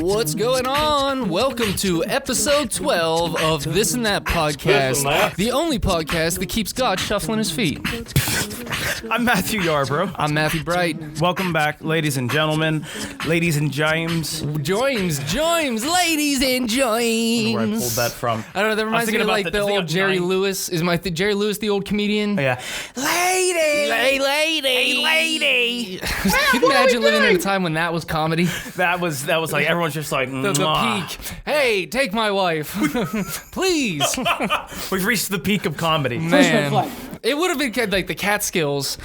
What's going on? Welcome to episode 12 of This and That Podcast, the only podcast that keeps God shuffling his feet. I'm Matthew Yarbrough. I'm Matthew Bright. Welcome back, ladies and gentlemen, ladies and James. Joims, ladies and James. Where I pulled that from. I don't know, that reminds me of like the old Jerry Lewis. Is Jerry Lewis the old comedian? Yeah. Lady. Can you imagine living in a time when that was comedy? That was like, everyone's just like, the peak. Hey, take my wife. Please. We've reached the peak of comedy. Man. It would have been like the Catskills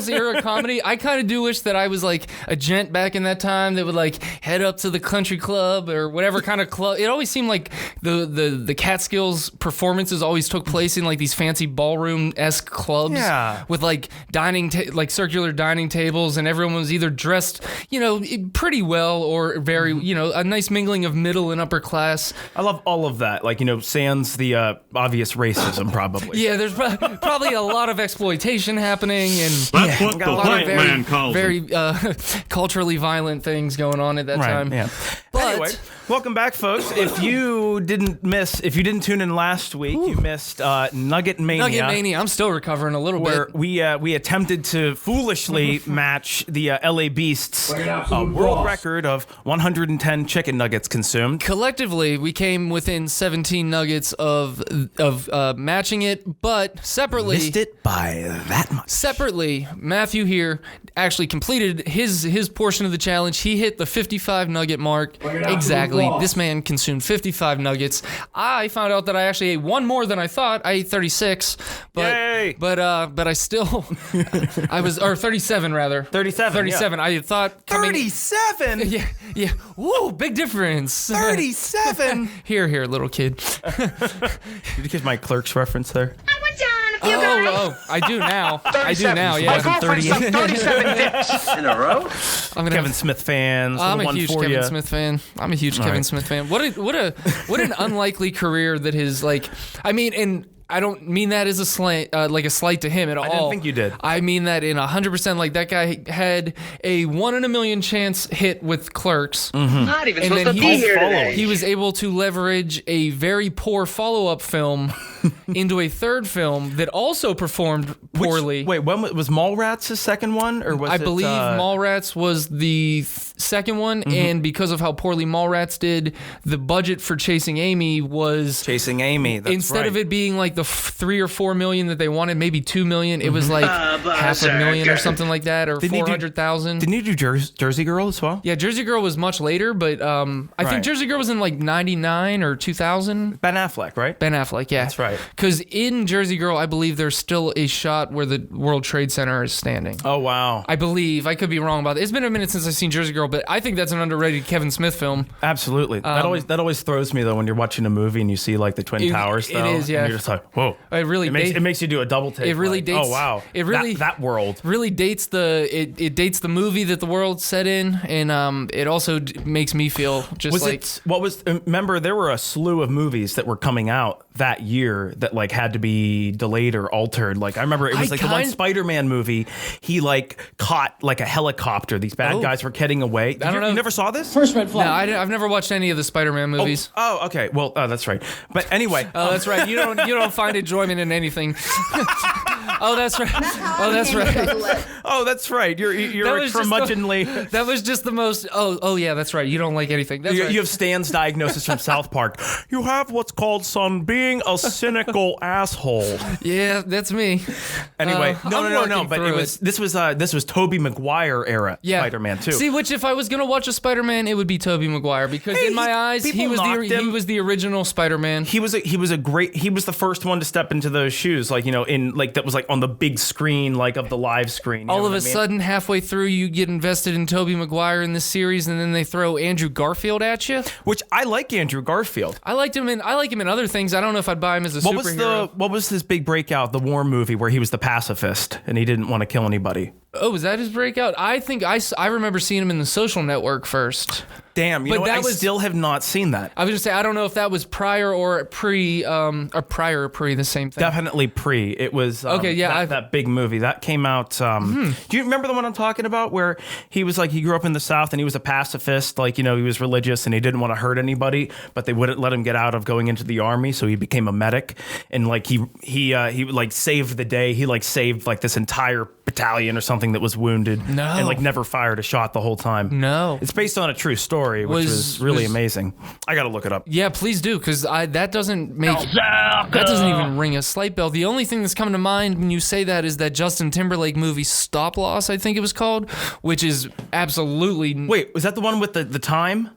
era comedy. I kind of do wish that I was like a gent back in that time that would like head up to the country club or whatever kind of club. It always seemed like the Catskills performances always took place in like these fancy ballroom-esque clubs, with like like circular dining tables, and everyone was either dressed, pretty well or very, a nice mingling of middle and upper class. I love all of that. Like, sans the obvious racism, probably. Yeah, there's probably a lot of exploitation happening, and that's what the white man calls very culturally violent things going on at that time. Yeah. But anyway, welcome back, folks. If you didn't tune in last week, you missed Nugget Mania. Nugget Mania. I'm still recovering a little bit. We attempted to foolishly match the LA Beast's world record of 110 chicken nuggets consumed. Collectively, we came within 17 nuggets of matching it, but separately missed it by that much. Separately, Matthew here actually completed his portion of the challenge. He hit the 55 nugget mark. Exactly. This man consumed 55 nuggets. I found out that I actually ate one more than I thought. I ate 36, but I still I was 37 rather. 37. Yeah. I thought 37. Yeah. Woo, big difference. 37. Here, little kid. Did you get my Clerks reference there? I do now. Yeah. My girlfriend's done 37 dips in a row. Kevin Smith fans. I'm a huge Kevin Smith fan. What an unlikely career that his and I don't mean that as a slight to him at all. I didn't think you did. I mean that in 100%. Like, that guy had a 1 in a million chance hit with Clerks. Mm-hmm. Not even supposed to be here today. He was able to leverage a very poor follow-up film into a third film that also performed poorly. When was Mallrats his second one, or was I believe Mallrats was the second one, and because of how poorly Mallrats did, the budget for Chasing Amy was That's instead of it being like the 3 or 4 million that they wanted, maybe 2 million. It was like $500,000 or something like that, or 400,000. Didn't you do Jersey Girl as well? Yeah, Jersey Girl was much later, but I think Jersey Girl was in like 99 or 2000. Ben Affleck, right? Ben Affleck, yeah. That's right. Because in Jersey Girl, I believe there's still a shot where the World Trade Center is standing. Oh, wow. I believe. I could be wrong about it. It's been a minute since I've seen Jersey Girl, but I think that's an underrated Kevin Smith film. Absolutely. That always throws me, though, when you're watching a movie and you see like the Twin Towers, though. It is, yeah. And you're just like, whoa. It makes you do a double take. It really dates. Oh, wow. It really that world really dates it dates the movie that the world set in, and it also makes me feel just remember there were a slew of movies that were coming out that year that like had to be delayed or altered. Like, I remember it was the one Spider-Man movie. He like caught like a helicopter. These bad guys were getting away. I don't know. You never saw this? First red flag. No, I've never watched any of the Spider-Man movies. Oh, okay. Well, that's right. But anyway, that's right. You don't find enjoyment in anything. Oh, that's right. Oh, that's right. Oh, that's right. You're curmudgeonly. That was just the most. Oh, yeah, that's right. You don't like anything. That's right. You have Stan's diagnosis from South Park. You have what's called, son, being a cynical asshole. Yeah, that's me. Anyway, no. But this was Tobey Maguire era Spider-Man too. See, which if I was gonna watch a Spider-Man, it would be Tobey Maguire because in my eyes he was the original Spider-Man. He was the first one to step into those shoes, that was like on the big screen, like of the live screen. You know All of what a I mean? sudden, halfway through, you get invested in Tobey Maguire in this series, and then they throw Andrew Garfield at you. Which I like Andrew Garfield. I like him in other things. I don't know if I'd buy him as a superhero. What was his big breakout? The war movie where he was the pacifist and he didn't want to kill anybody. Oh, was that his breakout? I think I remember seeing him in The Social Network first. Damn, you know what? I still have not seen that. I was just say I don't know if that was prior or pre, the same thing. Definitely pre. It was okay. Yeah, that big movie that came out. Do you remember the one I'm talking about where he was like he grew up in the South and he was a pacifist, like he was religious and he didn't want to hurt anybody, but they wouldn't let him get out of going into the army, so he became a medic and like he like saved the day. He like saved like this entire battalion or something that was wounded and like never fired a shot the whole time. No, it's based on a true story, which was really amazing. I gotta look it up. Yeah, please do, because that doesn't even ring a slight bell. The only thing that's coming to mind when you say that is that Justin Timberlake movie Stop Loss, I think it was called, which is absolutely. Wait, was that the one with the time?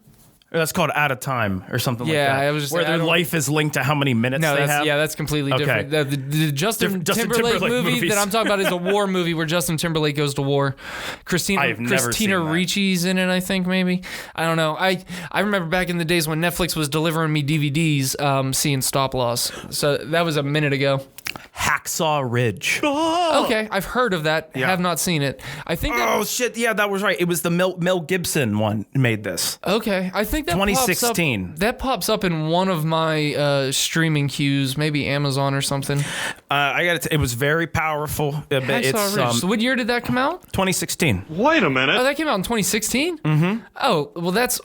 Or that's called Out of Time or something like that. Yeah, I was just where their life is linked to how many minutes they have. Yeah, that's completely different. The Justin Timberlake movie that I'm talking about is a war movie where Justin Timberlake goes to war. Christina Ricci's in it, I think, maybe. I don't know. I remember back in the days when Netflix was delivering me DVDs, seeing Stop Loss. So that was a minute ago. Hacksaw Ridge. Okay, I've heard of that. Yeah. Have not seen it. I think. Oh shit! Yeah, that was right. It was the Mel Gibson one made this. Okay, I think that 2016. That pops up in one of my streaming queues, maybe Amazon or something. I got it. It was very powerful. So what year did that come out? 2016. Wait a minute. Oh, that came out in 2016. Mm-hmm. Oh, well, that's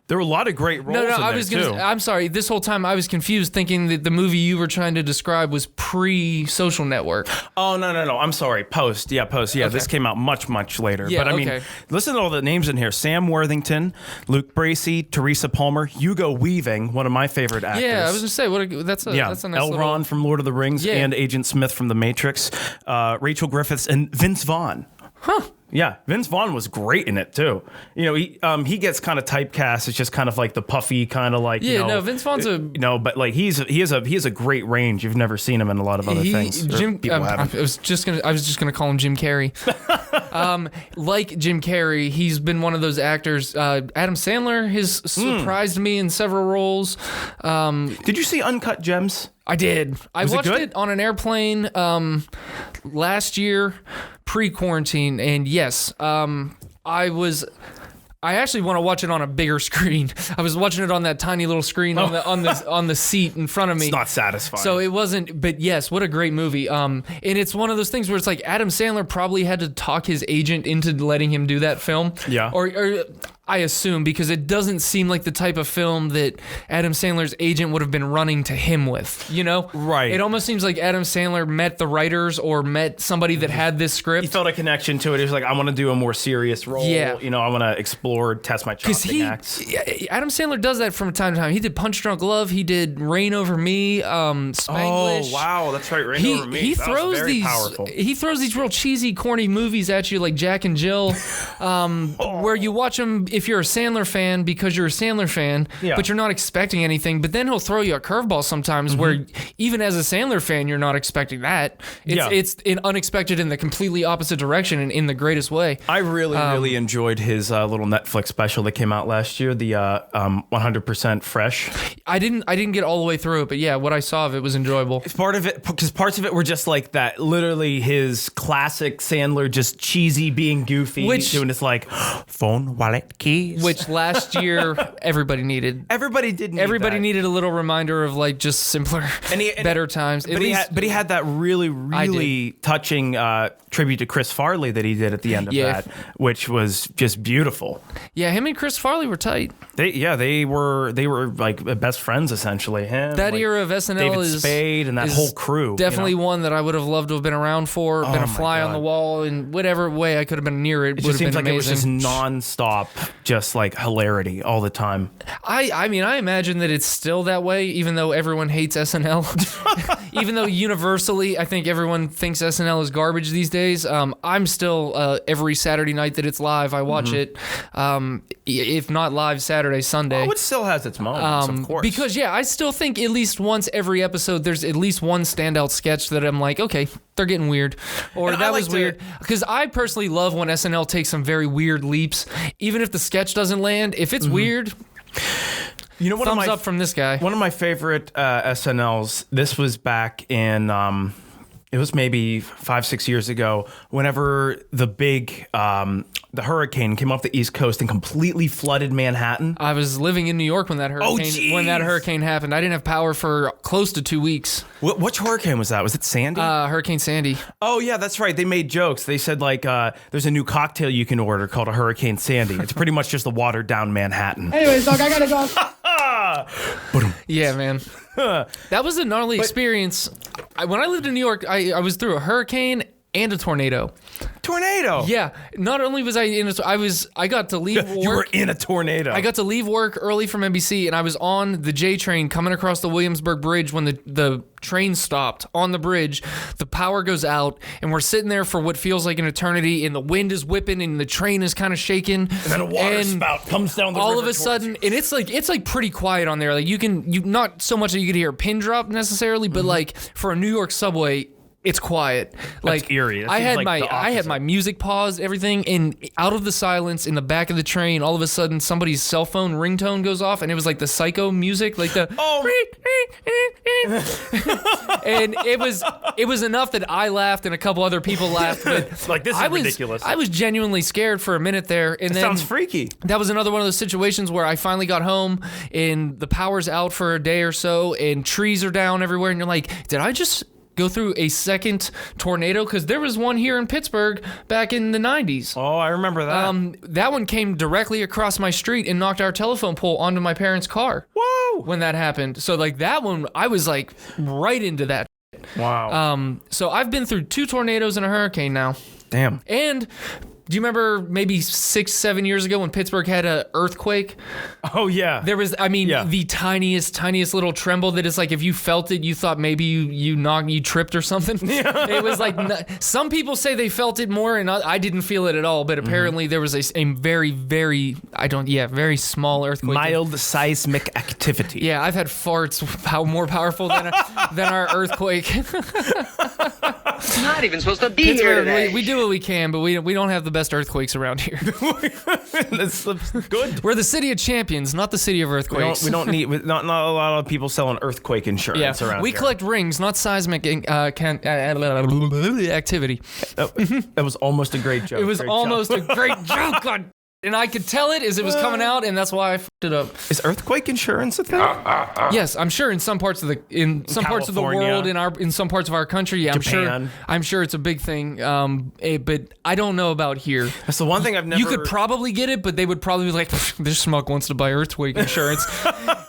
There were a lot of great roles. I'm sorry. This whole time I was confused, thinking that the movie you were trying to describe was pre-Social Network. Oh no! I'm sorry. Post. Yeah, Okay. this came out much later. Yeah, but I mean, listen to all the names in here: Sam Worthington, Luke Bracey, Teresa Palmer, Hugo Weaving, one of my favorite actors. Yeah, I was gonna say that's a nice Elrond from Lord of the Rings and Agent Smith from The Matrix, Rachel Griffiths, and Vince Vaughn. Huh. Yeah, Vince Vaughn was great in it too. He gets kind of typecast. It's just kind of like the puffy kind of like. Yeah, no, Vince Vaughn's but like he has a great range. You've never seen him in a lot of other things. I was just gonna call him Jim Carrey. Like Jim Carrey, he's been one of those actors. Adam Sandler has surprised me in several roles. Did you see Uncut Gems? I did. I watched it on an airplane last year, pre-quarantine, and yes, I actually want to watch it on a bigger screen. I was watching it on that tiny little screen on the seat in front of me. It's not satisfying. So it wasn't. But yes, what a great movie. And it's one of those things where it's like Adam Sandler probably had to talk his agent into letting him do that film. Yeah. Or I assume, because it doesn't seem like the type of film that Adam Sandler's agent would have been running to him with, Right. It almost seems like Adam Sandler met the writers or met somebody that had this script. He felt a connection to it. He was like, I want to do a more serious role. Yeah. I want to explore, test my chops in acts. Adam Sandler does that from time to time. He did Punch Drunk Love. He did Rain Over Me, Spanglish. Oh, wow. That's right. Rain Over Me. He throws powerful. He throws these real cheesy, corny movies at you like Jack and Jill, where you watch them if you're a Sandler fan because you're a Sandler fan, but you're not expecting anything. But then he'll throw you a curveball sometimes where even as a Sandler fan, you're not expecting that. It's unexpected in the completely opposite direction and in the greatest way. I really enjoyed his little Netflix special that came out last year, the 100% Fresh. I didn't get all the way through it, but yeah, what I saw of it was enjoyable. It's part of it, because parts of it were just like that, literally his classic Sandler, just cheesy, being goofy, doing this like phone, wallet, keys. Which last year everybody needed. Everybody did need Everybody that. needed a little reminder of like just simpler, better times. But he had that really touching tribute to Chris Farley that he did at the end of that, which was just beautiful. Yeah, him and Chris Farley were tight. They were like best friends essentially. Him, that era of SNL David Spade and that whole crew. Definitely one that I would have loved to have been around for, been a fly on the wall in whatever way I could have been near it. It just seems like it was just nonstop. just like hilarity all the time. I mean, I imagine that it's still that way, even though everyone hates SNL. Even though universally, I think everyone thinks SNL is garbage these days. I'm still, every Saturday night that it's live, I watch it. If not live, Saturday, Sunday. Oh, it still has its moments, of course. Because, I still think at least once every episode, there's at least one standout sketch that I'm like, okay, they're getting weird. Or and that was weird. Because I personally love when SNL takes some very weird leaps. Even if the sketch doesn't land, if it's weird, thumbs up from this guy. One of my favorite SNLs, this was back in, it was maybe 5-6 years ago, whenever the big, the hurricane came off the East Coast and completely flooded Manhattan. I was living in New York when that hurricane happened. I didn't have power for close to 2 weeks. Which hurricane was that? Was it Sandy? Hurricane Sandy. Oh, yeah, that's right. They made jokes. They said, like, there's a new cocktail you can order called a Hurricane Sandy. It's pretty much just a watered-down Manhattan. Anyways, dog, I gotta go. Yeah, man. That was a gnarly experience. When I lived in New York, I was through a hurricane and a tornado. Tornado? Yeah. Not only was I in I got to leave work. You were in a tornado. I got to leave work early from NBC, and I was on the J train coming across the Williamsburg Bridge when the train stopped on the bridge. The power goes out, and we're sitting there for what feels like an eternity, and the wind is whipping, and the train is kind of shaking. And then a water spout comes down the river. All of a sudden, and it's like pretty quiet on there. Like you not so much that you could hear a pin drop necessarily, but like for a New York subway, it's quiet. Like that's eerie. That I had like my music paused, everything, and out of the silence in the back of the train, all of a sudden somebody's cell phone ringtone goes off, and it was like the Psycho music, like the and it was enough that I laughed and a couple other people laughed. But like this is ridiculous. I was genuinely scared for a minute there, and then sounds freaky. That was another one of those situations where I finally got home and the power's out for a day or so, and trees are down everywhere, and you're like, did I just go through a second tornado? Because there was one here in Pittsburgh back in the 90s. Oh, I remember that. That one came directly across my street and knocked our telephone pole onto my parents' car. Whoa! When that happened. So like that one, I was like right into that. Wow. So I've been through 2 tornadoes and a hurricane now. Damn. And do you remember maybe 6-7 years ago when Pittsburgh had an earthquake? Oh, yeah. There was, the tiniest little tremble that is like if you felt it, you thought maybe you tripped or something. Yeah. It was like, some people say they felt it more, and I didn't feel it at all, but apparently there was a very, very, very small earthquake. Mild seismic activity. Yeah, I've had farts more powerful than our earthquake. It's not even supposed to be here today. We do what we can, but we don't have the best earthquakes around here. That's good. We're the city of champions, not the city of earthquakes. We don't need not a lot of people selling earthquake insurance around we here. collect rings, not seismic activity. That was almost a great joke. It was almost a great joke. God. And I could tell it as it was coming out, and that's why I fucked it up. Is earthquake insurance a thing? Yes, I'm sure in some parts of the parts of the world, in some parts of our country, yeah, Japan. I'm sure it's a big thing. But I don't know about here. That's the one thing I've never. You could probably get it, but they would probably be like, "This schmuck wants to buy earthquake insurance."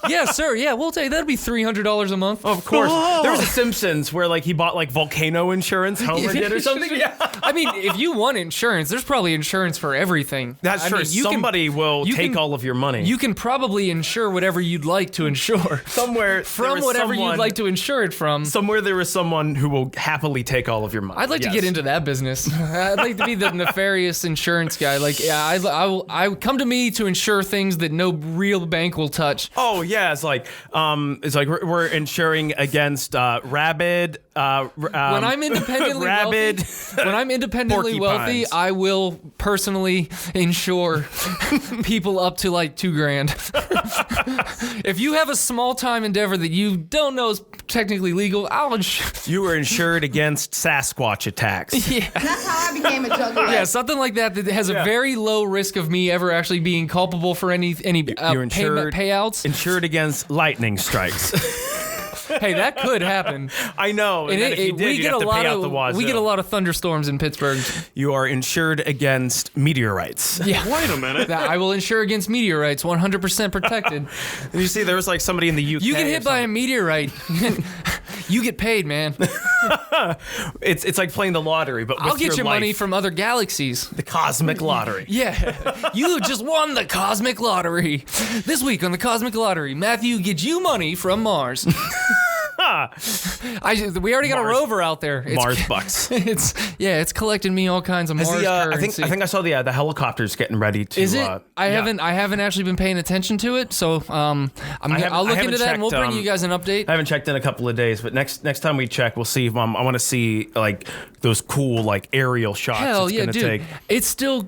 Yeah, sir. Yeah, we'll take that'd be $300 a month. Of course. There was a Simpsons where like he bought like volcano insurance. Homer did or something. Yeah. I mean, if you want insurance, there's probably insurance for everything. That's true. Somebody will take all of your money. You can probably insure whatever you'd like to insure. Somewhere from whatever you'd like to insure it from. Somewhere there is someone who will happily take all of your money. I'd like to get into that business. I'd like to be the nefarious insurance guy. Like, yeah, I come to me to insure things that no real bank will touch. Oh yeah, it's like we're insuring against rabid. When I'm independently wealthy, I will personally insure people up to like $2,000. If you have a small time endeavor that you don't know is technically legal, I'll insure. You were insured against Sasquatch attacks. Yeah. That's how I became a juggler. Yeah, something like that has a very low risk of me ever actually being culpable for any payouts. Insured against lightning strikes. Hey, that could happen. I know. And if you did, you'd have to pay out the wazoo. We get a lot of thunderstorms in Pittsburgh. You are insured against meteorites. Yeah. Wait a minute. I will insure against meteorites, 100% protected. And you see, there was like somebody in the UK. You get hit by a meteorite. You get paid, man. It's like playing the lottery, but with I'll get your money life. from other galaxies. The cosmic lottery. Yeah, you just won the cosmic lottery. This week on the cosmic lottery, Matthew gets you money from Mars. We already got a rover out there. Mars bucks. It's collecting me all kinds of Mars currency. I think I saw the helicopter's getting ready to. Is it? I haven't actually been paying attention to it, so I'll look into that and we'll bring you guys an update. I haven't checked in a couple of days, but next time we check, we'll see. I want to see like those cool like aerial shots. Hell it's yeah, gonna dude! Take. It's still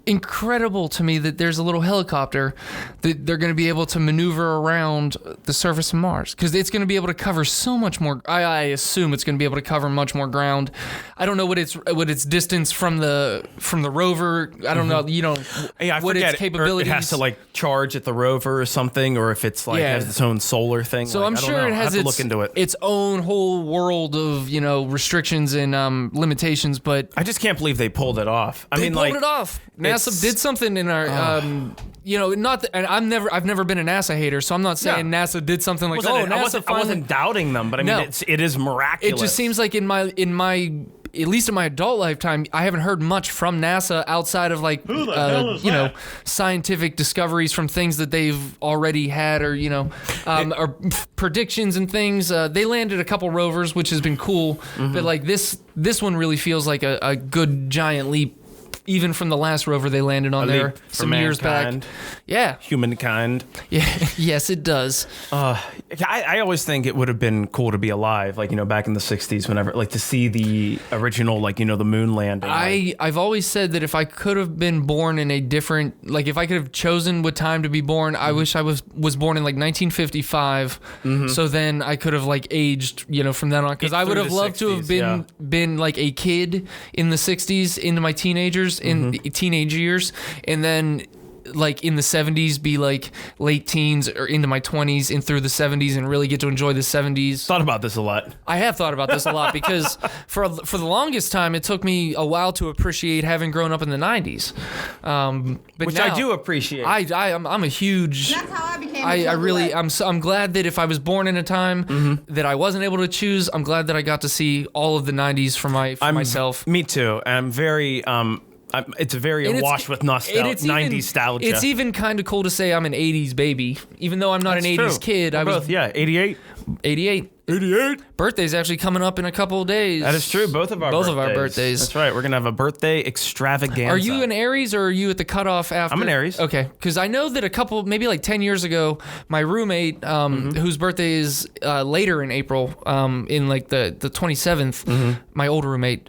incredible to me that there's a little helicopter that they're going to be able to maneuver around the surface of Mars, because it's going to be able to cover so much more. I assume it's going to be able to cover much more ground. I don't know what its distance from the rover. I don't know. You know, what its capabilities. It has to like charge at the rover or something, or if it's like has its own solar thing. So like, I'm sure it has look into it. Its own whole world of restrictions and limitations. But I just can't believe they pulled it off. They pulled it off. NASA did something in our, not that, and I've never been a NASA hater, so I'm not saying NASA did something like, NASA I wasn't doubting them, but I mean, it is miraculous. It just seems like in my, at least in my adult lifetime, I haven't heard much from NASA outside of like, scientific discoveries from things that they've already had, or or predictions and things. They landed a couple rovers, which has been cool, but like this one really feels like a good giant leap. Even from the last rover they landed on there some years back. Yeah. Humankind. Yeah. Yes, it does. I always think it would have been cool to be alive, like, back in the 60s, whenever, like, to see the original, like, the moon landing. I've always said that if I could have been born in a different, like, if I could have chosen what time to be born, I wish I was born in, like, 1955. So then I could have, like, aged, from then on. Because I would have loved to have been, like, a kid in the 60s into my teenage years, and then like in the 70s be like late teens or into my 20s and through the 70s and really get to enjoy the 70s. Thought about this a lot. I have thought about this a lot because for the longest time it took me a while to appreciate having grown up in the 90s. But which now, I do appreciate. I'm a huge. That's how I became. I really I'm glad that if I was born in a time that I wasn't able to choose, I'm glad that I got to see all of the 90s for myself. Me too. I'm very it's very awash with nostalgia, 90s nostalgia. It's even kind of cool to say I'm an 80s baby, even though I'm not an 80s kid. I was 88. 88. Birthday's actually coming up in a couple of days. That is true. Both of our birthdays. That's right. We're gonna have a birthday extravaganza. Are you an Aries or are you at the cutoff after? I'm an Aries. Okay, because I know that maybe like 10 years ago, my roommate, whose birthday is later in April, in like the 27th, my old roommate.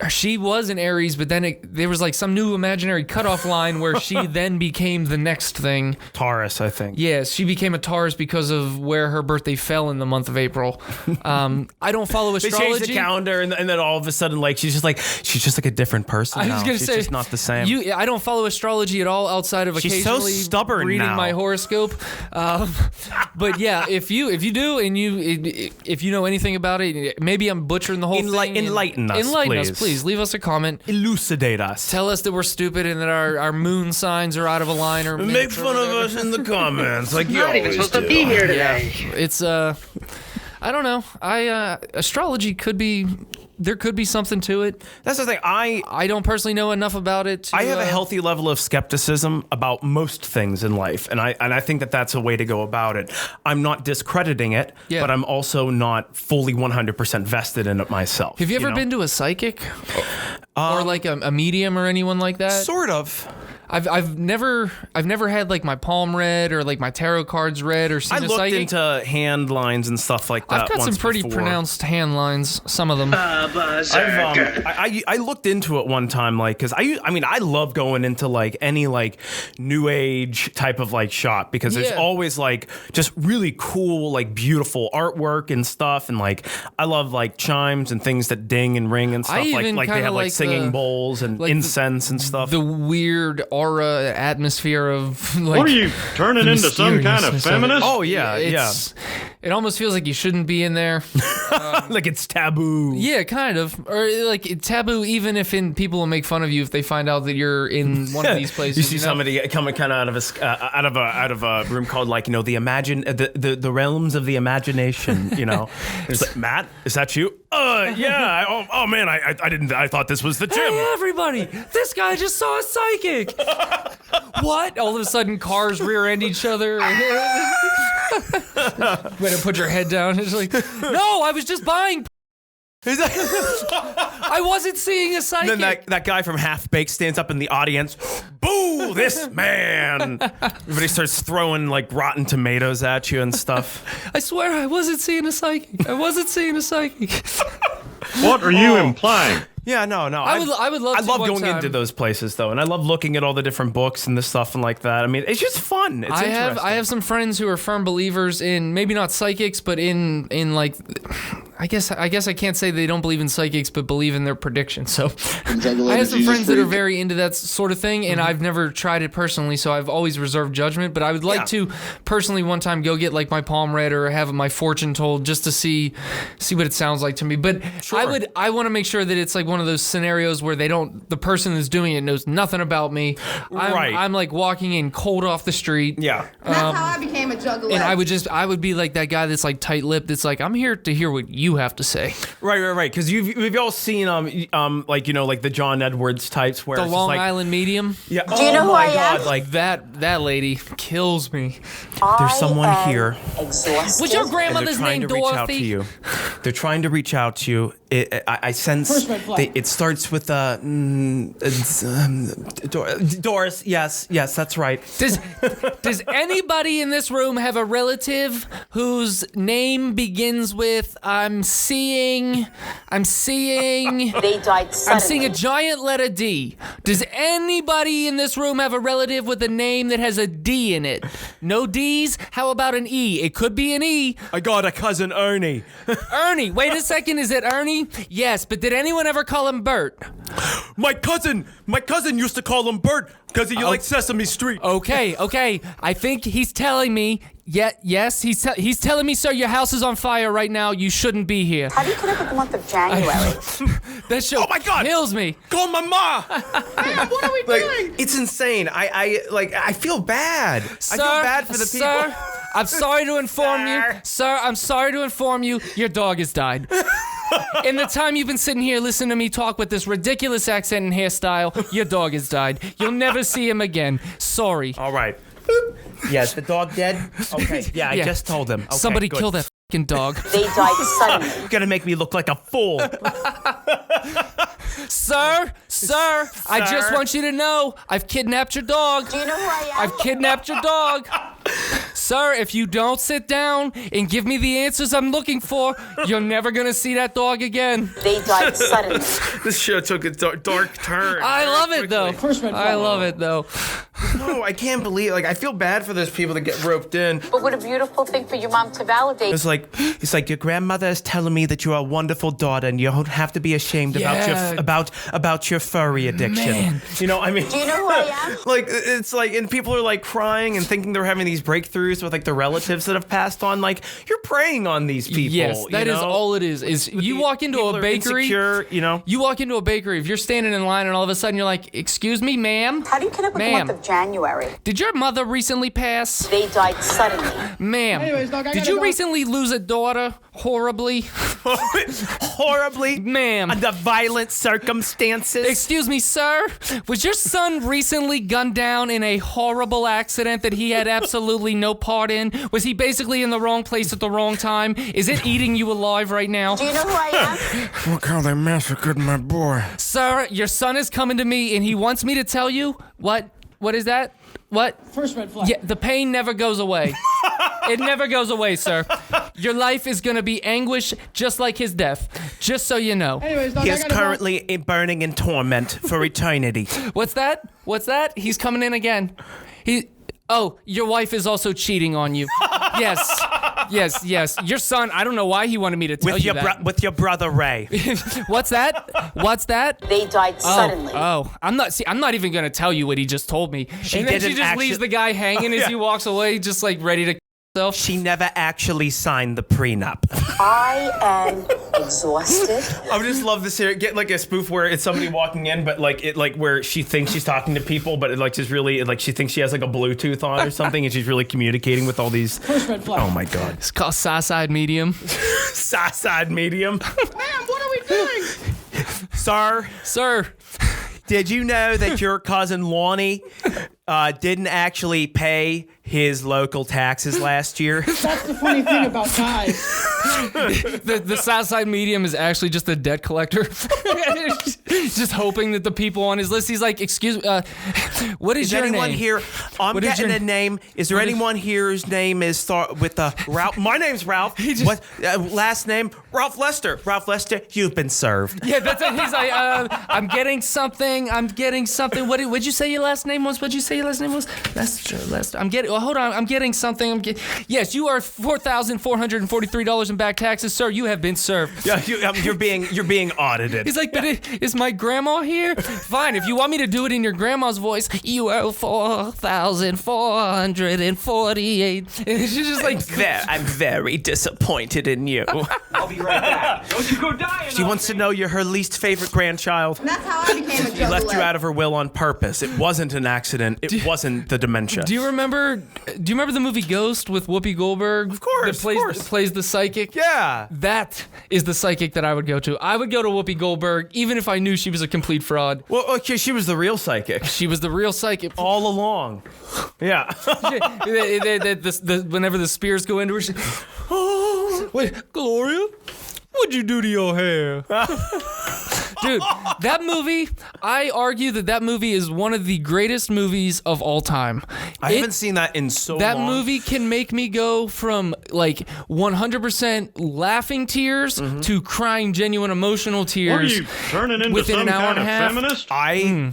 She was an Aries, but then there was like some new imaginary cutoff line where she then became the next thing. Taurus, I think. Yes, she became a Taurus because of where her birthday fell in the month of April. I don't follow astrology. They changed the calendar, and then all of a sudden, like she's just like a different person. I was gonna say, she's just not the same. I don't follow astrology at all outside of occasionally so stubborn reading now. my horoscope. But yeah, if you do and if you know anything about it, maybe I'm butchering the whole thing. Enlighten us, please. Leave us a comment. Elucidate us. Tell us that we're stupid and that our moon signs are out of a line, or make fun of us in the comments like you Not even supposed to be here today. Yeah, it's I don't know. Astrology there could be something to it. That's the thing. I don't personally know enough about it. I have a healthy level of skepticism about most things in life, and I think that that's a way to go about it. I'm not discrediting it, but I'm also not fully 100% vested in it myself. Have you ever been to a psychic or like a medium or anyone like that? Sort of. I've never had like my palm read or like my tarot cards read or seen a psychic. I looked into hand lines and stuff like that. I've got some pretty pronounced hand lines, some of them. Brzrkr. I looked into it one time, like, because I love going into like any like new age type of like shop, because there's always like just really cool, like beautiful artwork and stuff, and like I love like chimes and things that ding and ring and stuff, like they have like singing bowls and like incense and stuff. The weird aura atmosphere of like, what are you turning into, some kind of feminist? Oh yeah, It almost feels like you shouldn't be in there. Like it's taboo. Yeah, kind of. Or like taboo, even if people will make fun of you if they find out that you're in one of these places. You see somebody coming kind of out of a room called like the realms of the imagination. It's like, Matt, is that you? Yeah. Oh man, I didn't. I thought this was the gym. Hey everybody, this guy just saw a psychic. What? All of a sudden, cars rear-end each other. Better put your head down. It's like, no, I was just buying. I wasn't seeing a psychic. And then that guy from Half Baked stands up in the audience. Boo! This man. Everybody starts throwing like rotten tomatoes at you and stuff. I swear I wasn't seeing a psychic. What are you implying? Yeah, no. I would love. I to love one going time. into those places though, and I love looking at all the different books and the stuff and like that. I mean, it's just fun. It's interesting. I have some friends who are firm believers in maybe not psychics, but in like. I guess I can't say they don't believe in psychics, but believe in their predictions. So I have some friends that are very into that sort of thing, and I've never tried it personally, so I've always reserved judgment. But I would like to personally one time go get like my palm read or have my fortune told just to see what it sounds like to me. But I want to make sure that it's like one of those scenarios where the person that's doing it knows nothing about me. I'm like walking in cold off the street. Yeah. That's how I became a juggler. And I would be like that guy that's like tight-lipped. That's like, I'm here to hear what you have to say. Right. Because we've all seen like the John Edwards types where The it's Long just like, Island Medium. Yeah. Do you know who I am? Like That lady kills me. there's someone here. Exhausted. Was your And they're grandmother's trying name to reach out to Dorothy? you. They're trying to reach out to you. I sense First red flag. it starts with Doris. Yes, that's right. Does anybody in this room have a relative whose name begins with I'm seeing? They died I'm suddenly. seeing a giant letter D. Does anybody in this room have a relative with a name that has a D in it? No D's? How about an E? It could be an E. I got a cousin Ernie. Ernie, wait a second, is it Ernie? Yes, but did anyone ever call him Bert? My cousin used to call him Bert because he liked Sesame Street. Okay. I think he's telling me. Yes, he's telling me, sir, your house is on fire right now. You shouldn't be here. How do you connect with the month of January? That show Oh my God. kills me. Call my ma. Man, what are we doing? It's insane. I feel bad. I feel bad for the people. Sir, I'm sorry to inform you. Sir, I'm sorry to inform you. Your dog has died. In the time you've been sitting here listening to me talk with this ridiculous accent and hairstyle, your dog has died. You'll never see him again. Sorry. All right. Yes, the dog dead? Okay, yeah, I just told him. Okay, Somebody good. kill that fucking dog. They died suddenly. You're gonna make me look like a fool. Sir, I just want you to know I've kidnapped your dog. Do you know who I am? I've kidnapped your dog. Sir, if you don't sit down and give me the answers I'm looking for, you're never gonna see that dog again. They died suddenly. This show took a dark turn. I love it though. First red flag. I love it though. No, I can't believe. Like, I feel bad for those people that get roped in. But what a beautiful thing for your mom to validate. It's like your grandmother is telling me that you're a wonderful daughter, and you don't have to be ashamed Yeah. about your furry addiction. Man. You know, I mean, Do you know who I am? like it's like, and people are like crying and thinking they're having these breakthroughs with like the relatives that have passed on. Like, you're preying on these people. Yes, that is all it is. Is you walk into people a are bakery, insecure, you know. you walk into a bakery. If you're standing in line and all of a sudden you're like, "Excuse me, ma'am, How do you connect with the Ma'am. month of January? did your mother recently pass?" They died suddenly. Ma'am, Anyways, dog, I did gotta you go. recently lose a daughter horribly? Horribly, Ma'am. under violent circumstances. Excuse me, sir. Was your son recently gunned down in a horrible accident that he had absolutely no part in? Was he basically in the wrong place at the wrong time? Is it eating you alive right now? Do you know who I am? Look how they massacred my boy. Sir, your son is coming to me and he wants me to tell you what is that? What? First red flag. Yeah, the pain never goes away. It never goes away, sir. Your life is gonna be anguish just like his death. Just so you know. Anyways, dog, He I is gotta go. currently burning in torment for eternity. What's that? What's that? He's coming in again. Oh, your wife is also cheating on you. Yes. Your son, I don't know why he wanted me to tell you that. With your brother Ray. What's that? They died suddenly. I'm not even gonna tell you what he just told me. And then she didn't just leaves the guy hanging as he walks away, just like ready to herself. She never actually signed the prenup. I am exhausted. I would just love this here. Get like a spoof where it's somebody walking in, but like it like where she thinks she's talking to people, but it like just really like she thinks she has like a Bluetooth on or something, and she's really communicating with all these. Oh my god! It's called Side Medium. Side medium. Ma'am, what are we doing? Sir, did you know that your cousin Lonnie didn't actually pay his local taxes last year? That's the funny thing about guys. The Southside Medium is actually just a debt collector. Just hoping that the people on his list, he's like, excuse me, what is your anyone name? here? I'm What is getting your- a name. Is there anyone here whose name is start with Ralph? My name's Ralph. What last name? Ralph Lester. Ralph Lester. You've been served. Yeah, that's it. He's like, I'm getting something. What did you say your last name was? What'd you say your last name was? Lester. I'm getting. Hold on. I'm getting something. Yes, you are $4,443 in back taxes, sir. You have been served. Yeah, you're being audited. He's like, but is my grandma here? Fine. If you want me to do it in your grandma's voice, you owe $4,448. And she's just like, I'm very disappointed in you. I'll be right back. Don't you go dying. She wants to know you're her least favorite grandchild. And that's how I became a juggalo. She left you out of her will on purpose. It wasn't an accident. It wasn't the dementia. Do you remember the movie Ghost with Whoopi Goldberg? Of course, That plays the psychic. Yeah. That is the psychic that I would go to. I would go to Whoopi Goldberg, even if I knew she was a complete fraud. Well, okay, she was the real psychic She was the real psychic. all along. Yeah. Whenever the spears go into her, she, oh, wait, Gloria, what'd you do to your hair? Dude, that movie, I argue that movie is one of the greatest movies of all time. I haven't seen that in so That long. movie can make me go from like 100% laughing tears to crying genuine emotional tears. What are you turning into within some an hour kind and of a half? feminist?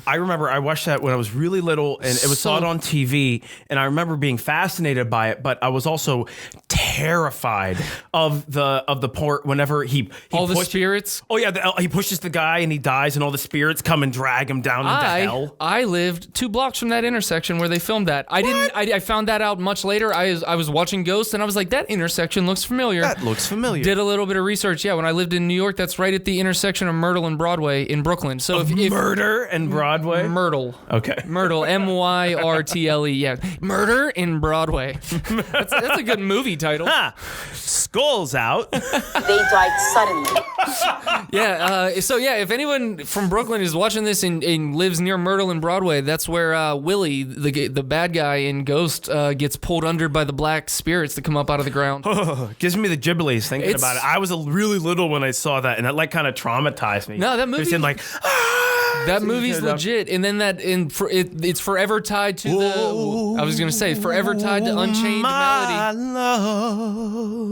I remember I watched that when I was really little, and it was saw it on TV, and I remember being fascinated by it, but I was also terrified of the port whenever he All the pushed- spirits. Oh yeah, he pushes the guy and he dies, and all the spirits come and drag him down into hell. I lived 2 blocks from that intersection where they filmed that. I found that out much later. I was watching Ghost and I was like, that intersection looks familiar. That looks familiar. Did a little bit of research. Yeah, when I lived in New York, that's right at the intersection of Myrtle and Broadway in Brooklyn. So if Murder and Broadway. Myrtle. Okay. Myrtle, Myrtle. Yeah, Murder in Broadway. That's a good movie title. Ha! Skull's out. They died suddenly. Yeah. So yeah, if anyone from Brooklyn is watching this and lives near Myrtle and Broadway, that's where Willie, the bad guy in Ghost, gets pulled under by the black spirits that come up out of the ground. Gives me the gibblies thinking It's- about it. I was really little when I saw that, and that like kind of traumatized me. No, that movie- It seemed like That movie's legit, and then it's forever tied to the. I was gonna say forever tied to Unchained My Melody. love.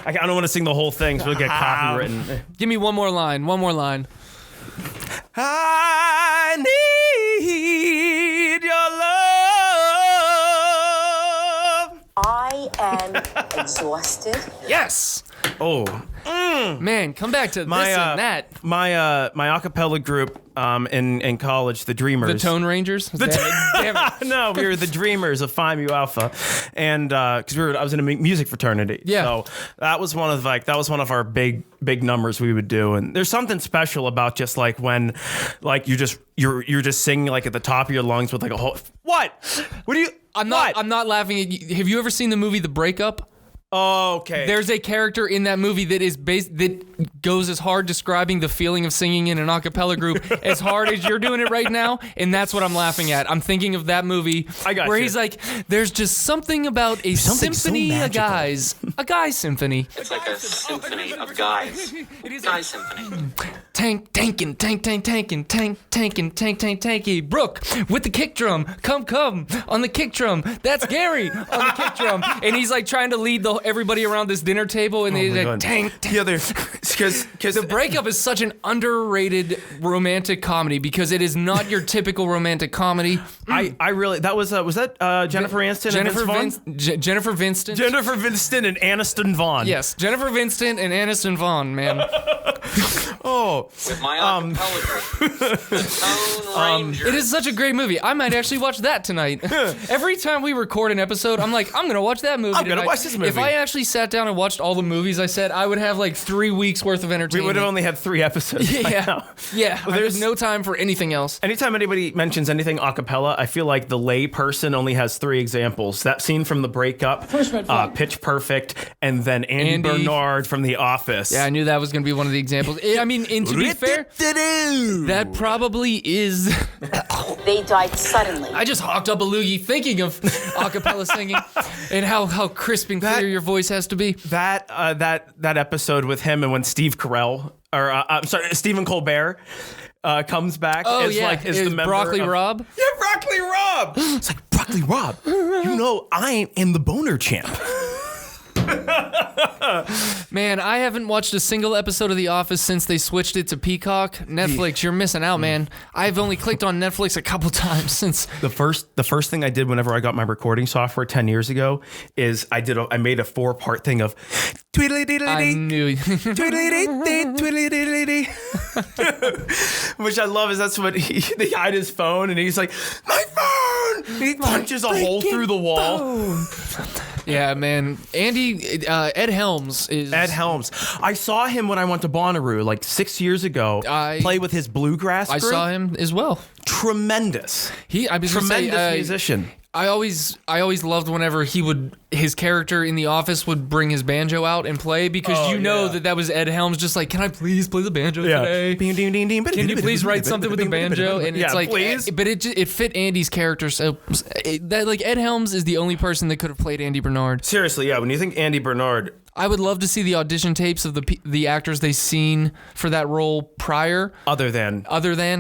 I don't want to sing the whole thing, so we'll get copywritten. Give me one more line. One more line. I need your love. I am exhausted. Yes. Oh, Man, come back to my this and that. my acapella group in college, the Dreamers. The Tone Rangers. Damn it. No, we were the Dreamers of Phi Mu Alpha, and because I was in a music fraternity. Yeah. So that was one of our big numbers we would do, and there's something special about just like when, like you're just singing like at the top of your lungs with like a whole what do you? I'm not laughing at you. Have you ever seen the movie The Breakup? Oh, okay. There's a character in that movie that goes as hard describing the feeling of singing in an a cappella group as hard as you're doing it right now, and that's what I'm laughing at. I'm thinking of that movie where he's like, there's just something about a symphony of guys. A guy symphony. It's like a symphony of guys. Guy symphony. Tankin', tanky. Brooke with the kick drum. Come on the kick drum. That's Gary on the kick drum. And he's like trying to lead everybody around this dinner table, and they're like, tank. Yeah, because The Breakup is such an underrated romantic comedy because it is not your typical romantic comedy. I really was that Jennifer Aniston Jennifer and Vince Vaughn? Jennifer Vinston. Jennifer Vinston and Aniston Vaughn. Yes, Jennifer Vinston and Aniston Vaughn, man. With my acapella group, Lone Ranger. It is such a great movie. I might actually watch that tonight. Every time we record an episode, I'm like, I'm gonna watch that movie. I'm gonna tonight. watch this movie. If I actually sat down and watched all the movies I said, I would have like 3 weeks worth of We entertainment. would have only had 3 episodes. Yeah. There's no time for anything else. Anytime anybody mentions anything a cappella, I feel like the lay person only has 3 examples. That scene from The Breakup, First red flag. Pitch Perfect, and then Andy Bernard from The Office. Yeah, I knew that was going to be one of the examples. I mean, and to be fair, that probably is. They died suddenly. I just hawked up a loogie thinking of a cappella singing and how crisp and clear your voice has to be. That episode with him and when Steve Carell, or I'm sorry, Stephen Colbert comes back as the member Broccoli of, Rob? Yeah, Broccoli Rob. It's like, Broccoli Rob, you know I am the boner champ. Man, I haven't watched a single episode of The Office since they switched it to Peacock. Netflix, you're missing out, man. I've only clicked on Netflix a couple times since. The first thing I did whenever I got my recording software 10 years ago is I made a 4-part thing of tweedly-deedly-dee. I knew. Tweedly-dee-dee, which I love is that's what he hide his phone and he's like, my phone! And he punches a hole through the wall. Yeah, man. Ed Helms is. Ed Helms. I saw him when I went to Bonnaroo like 6 years ago. Play with his bluegrass group. I saw him as well. Tremendous. Tremendous musician. I always loved whenever his character in The Office would bring his banjo out and play because that was Ed Helms just like, can I please play the banjo today? Can you please write something with the banjo? And it's like, please. But it fit Andy's character so that like Ed Helms is the only person that could have played Andy Bernard. Seriously, yeah. When you think Andy Bernard, I would love to see the audition tapes of the actors they seen for that role prior, other than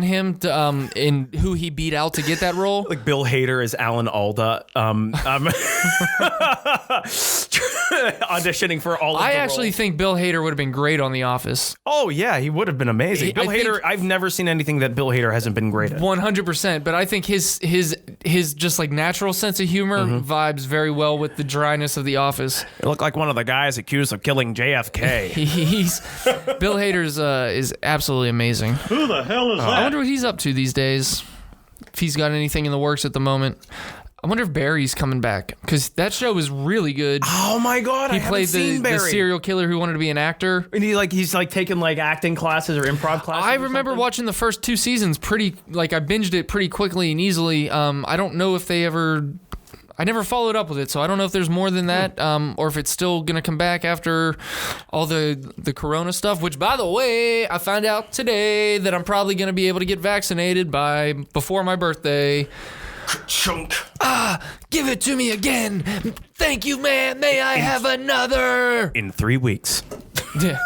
him, and who he beat out to get that role. Like Bill Hader as Alan Alda, auditioning for all of the I actually roles. think Bill Hader would have been great on The Office. Oh yeah, he would have been amazing. Bill Hader, I've never seen anything that Bill Hader hasn't been great at. 100%, but I think his just like natural sense of humor vibes very well with the dryness of The Office. It looked like one of the guys accused of killing JFK. Bill Hader's is absolutely amazing. Who the hell is I that? wonder what he's up to these days. If he's got anything in the works at the moment. I wonder if Barry's coming back because that show was really good. Oh my god, he played the serial killer who wanted to be an actor, and he's taking like acting classes or improv classes. I remember watching the first 2 seasons I binged it pretty quickly and easily. I don't know if I never followed up with it, so I don't know if there's more than that, or if it's still gonna come back after all the Corona stuff. Which, by the way, I found out today that I'm probably gonna be able to get vaccinated before my birthday. Chunk. Give it to me again. Thank you, man. May I have another? In 3 weeks. Yeah.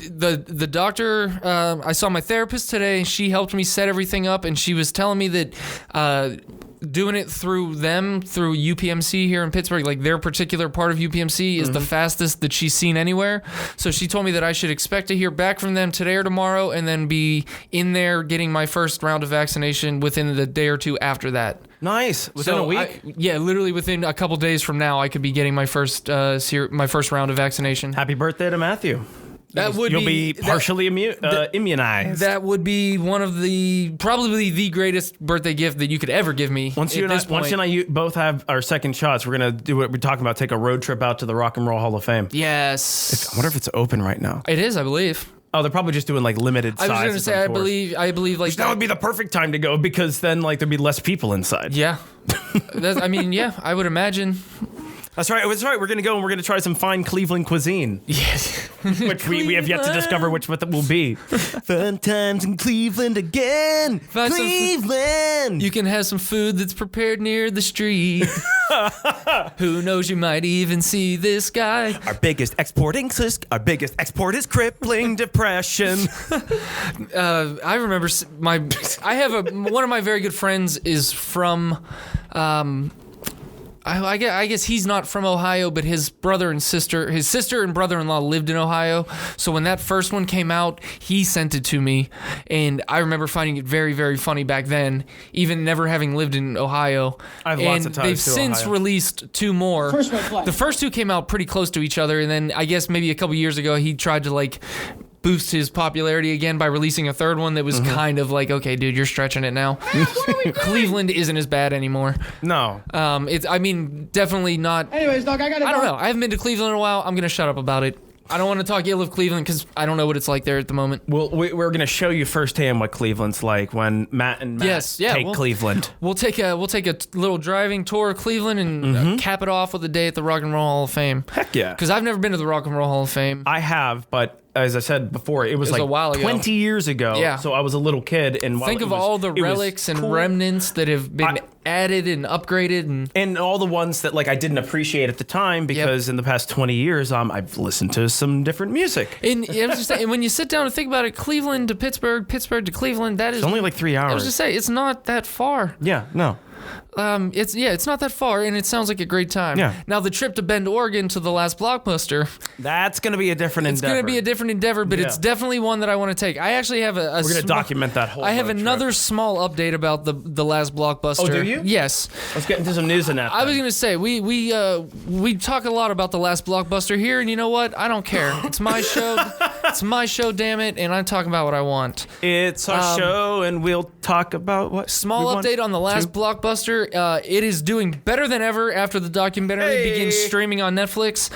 The doctor, I saw my therapist today. She helped me set everything up, and she was telling me that doing it through UPMC here in Pittsburgh, like their particular part of UPMC is the fastest that she's seen anywhere. So she told me that I should expect to hear back from them today or tomorrow and then be in there getting my first round of vaccination within the day or two after that. Nice. Within a week? Literally within a couple days from now, I could be getting my first round of vaccination. Happy birthday to Matthew. You'll be partially immunized. That would be one of probably the greatest birthday gift that you could ever give me. Once you and I both have our second shots, we're gonna do what we're talking about. Take a road trip out to the Rock and Roll Hall of Fame. Yes. I wonder if it's open right now. It is, I believe. Oh, they're probably just doing like limited sizes. I was going to say, I believe like that would be the perfect time to go because then like there'd be less people inside. Yeah. I would imagine. That's right. We're going to go and we're going to try some fine Cleveland cuisine. Yes. Which we have yet to discover which it will be. Fun times in Cleveland again. Cleveland. You can have some food that's prepared near the street. Who knows, you might even see this guy. Our biggest export is crippling depression. I remember one of my very good friends is from I guess he's not from Ohio, but his sister and brother-in-law lived in Ohio. So when that first one came out, he sent it to me, and I remember finding it very, very funny back then, even never having lived in Ohio. I have lots of ties they've to since Ohio. released 2 more. First red flag. The first 2 came out pretty close to each other, and then I guess maybe a couple years ago he tried to like boost his popularity again by releasing a 3rd one that was kind of like, okay, dude, you're stretching it now. Cleveland isn't as bad anymore. No. Definitely not. Anyways, dog, I don't know. I haven't been to Cleveland in a while. I'm gonna shut up about it. I don't want to talk ill of Cleveland because I don't know what it's like there at the moment. Well, we're going to show you firsthand what Cleveland's like when Matt and Matt take Cleveland. We'll take a little driving tour of Cleveland and cap it off with a day at the Rock and Roll Hall of Fame. Heck yeah. Because I've never been to the Rock and Roll Hall of Fame. I have, but as I said before, it was like a while ago. 20 years ago. Yeah. So I was a little kid. And Think of all the relics and remnants that have been added and upgraded. And all the ones that like I didn't appreciate at the time because in the past 20 years, I've listened to some different music. And I was just saying, when you sit down and think about it, Cleveland to Pittsburgh, Pittsburgh to Cleveland, that is... It's only like 3 hours. I was just saying, it's not that far. Yeah, no. It's not that far, and it sounds like a great time. Yeah. Now, the trip to Bend, Oregon to the Last Blockbuster... That's going to be a different endeavor. It's going to be a different endeavor, but it's definitely one that I want to take. I actually have We're going to document that whole I have road another trip. small update about the Last Blockbuster. Oh, do you? Yes. Let's get into some news in that. I was going to say, we talk a lot about the Last Blockbuster here, and you know what? I don't care. It's my show. It's my show, damn it, and I'm talking about what I want. It's our show, and we'll talk about what. Small update on the Last Blockbuster. It is doing better than ever after the documentary begins streaming on Netflix.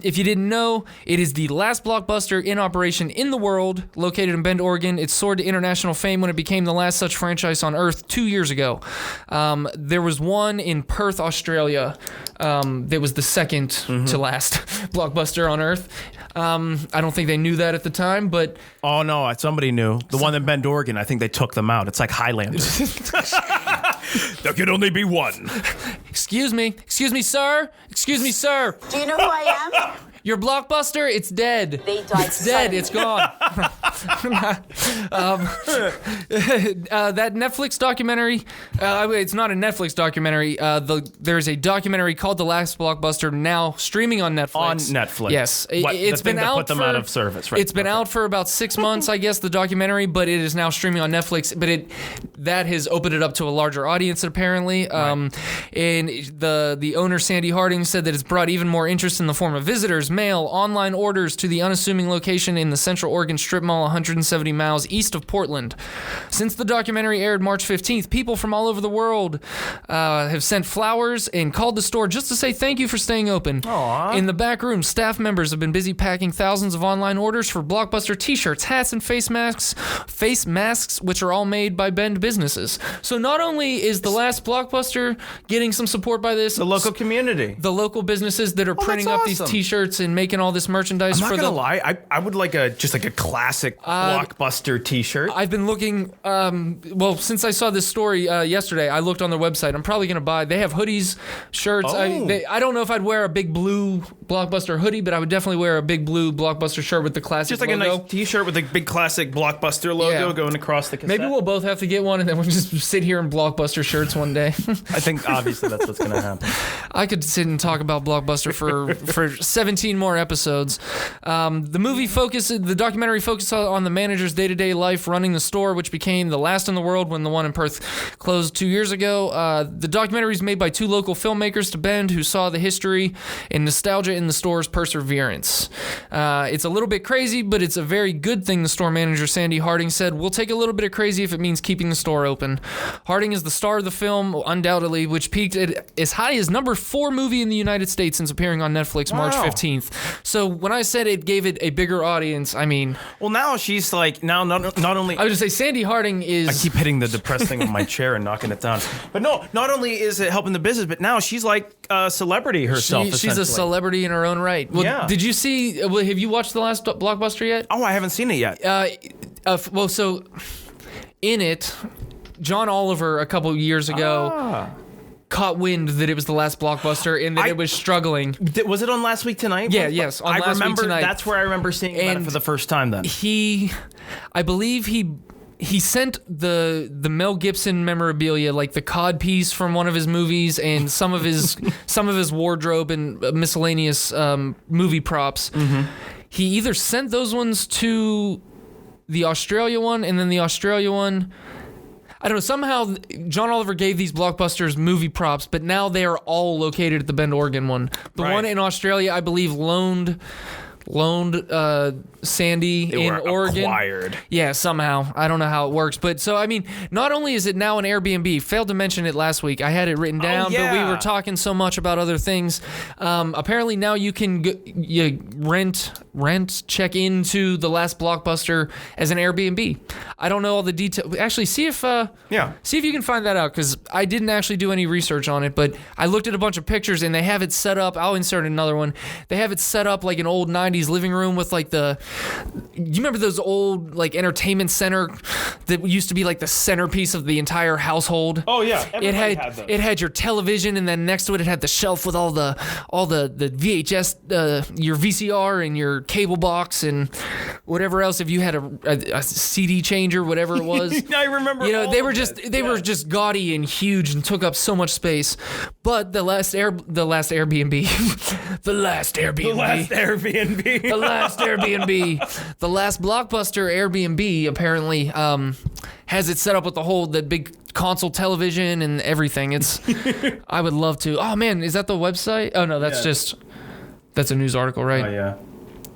If you didn't know, it is the last blockbuster in operation in the world, located in Bend, Oregon. It soared to international fame when it became the last such franchise on Earth 2 years ago. There was one in Perth, Australia. That was the second to last blockbuster on Earth. I don't think they knew that at the time, but... Oh, no, somebody knew. The one in Bend, Oregon, I think they took them out. It's like Highlander. There can only be one. Excuse me, sir. Excuse me, sir. Do you know who I am? Your Blockbuster, it's dead. They died It's dead. It's gone. That Netflix documentary, it's not a Netflix documentary. There's a documentary called The Last Blockbuster now streaming on Netflix. On Netflix. Yes. It's been out put them out of service, right? It's been out for about 6 months, I guess, the documentary, but it is now streaming on Netflix. But that has opened it up to a larger audience, apparently. And the owner, Sandy Harding, said that it's brought even more interest in the form of visitors, mail, online orders to the unassuming location in the Central Oregon Strip Mall 170 miles east of Portland. Since the documentary aired March 15th, people from all over the world have sent flowers and called the store just to say thank you for staying open. Aww. In the back room, staff members have been busy packing thousands of online orders for Blockbuster t-shirts, hats, and face masks, which are all made by Bend businesses. So not only is the Last Blockbuster getting some support by this, The local community. the local businesses that are printing that's up these awesome. t-shirts and making all this merchandise I'm for not gonna lie, I would like just a classic Blockbuster t-shirt. I've been looking, since I saw this story yesterday, I looked on their website. I'm probably going to buy, they have hoodies, shirts. Oh. I don't know if I'd wear a big blue Blockbuster hoodie, but I would definitely wear a big blue Blockbuster shirt with the classic Just like logo. a nice t-shirt with a big classic Blockbuster logo going across the cassette. Maybe we'll both have to get one and then we'll just sit here in Blockbuster shirts one day. I think obviously that's what's going to happen. I could sit and talk about Blockbuster for 17 more episodes. The documentary focused on the manager's day-to-day life running the store, which became the last in the world when the one in Perth closed 2 years ago. The documentary is made by 2 local filmmakers to Bend who saw the history and nostalgia in the store's perseverance. It's a little bit crazy, but it's a very good thing, the store manager Sandy Harding said. We'll take a little bit of crazy if it means keeping the store open. Harding is the star of the film, undoubtedly, which peaked at as high as number 4 movie in the United States since appearing on Netflix March 15th. So when I said it gave it a bigger audience, I mean... Well, now she's like, not only... I would just say Sandy Harding is... I keep hitting the depressed thing with my chair and knocking it down. But no, not only is it helping the business, but now she's like a celebrity herself, She's a essentially. celebrity in her own right. Well, Yeah. Did you see... have you watched The Last Blockbuster yet? Oh, I haven't seen it yet. So in it, John Oliver a couple years ago caught wind that it was the last Blockbuster and that it was struggling. Was it on Last Week Tonight? Yeah, yes, on Last Week Tonight. That's where I remember seeing it for the first time then. I believe he he sent the Mel Gibson memorabilia, like the cod piece from one of his movies, and some of his wardrobe and miscellaneous movie props. He either sent those ones to the Australia one, and then the Australia one, I don't know, somehow John Oliver gave these Blockbusters movie props, but now they are all located at the Bend, Oregon one. The one in Australia, I believe, loaned Sandy in Oregon. Acquired. Yeah, somehow. I don't know how it works. But so, I mean, not only is it now an Airbnb, failed to mention it last week. I had it written down, but we were talking so much about other things. Apparently now you can check into the Last Blockbuster as an Airbnb. I don't know all the details. Actually, see if you can find that out, because I didn't actually do any research on it, but I looked at a bunch of pictures and they have it set up. I'll insert another one. They have it set up like an old 90s living room with like you remember those old like entertainment center that used to be like the centerpiece of the entire household? Oh yeah, everybody had those. It had your television, and then next to it had the shelf with all the VHS, your VCR and your cable box and whatever else. If you had a CD changer, whatever it was. I remember. You know, they were just gaudy and huge and took up so much space. But the last Airbnb, the last Blockbuster Airbnb apparently has it set up with the big console television and everything. It's I would love to. Oh man, is that the website? Oh no, that's a news article, right? Oh yeah.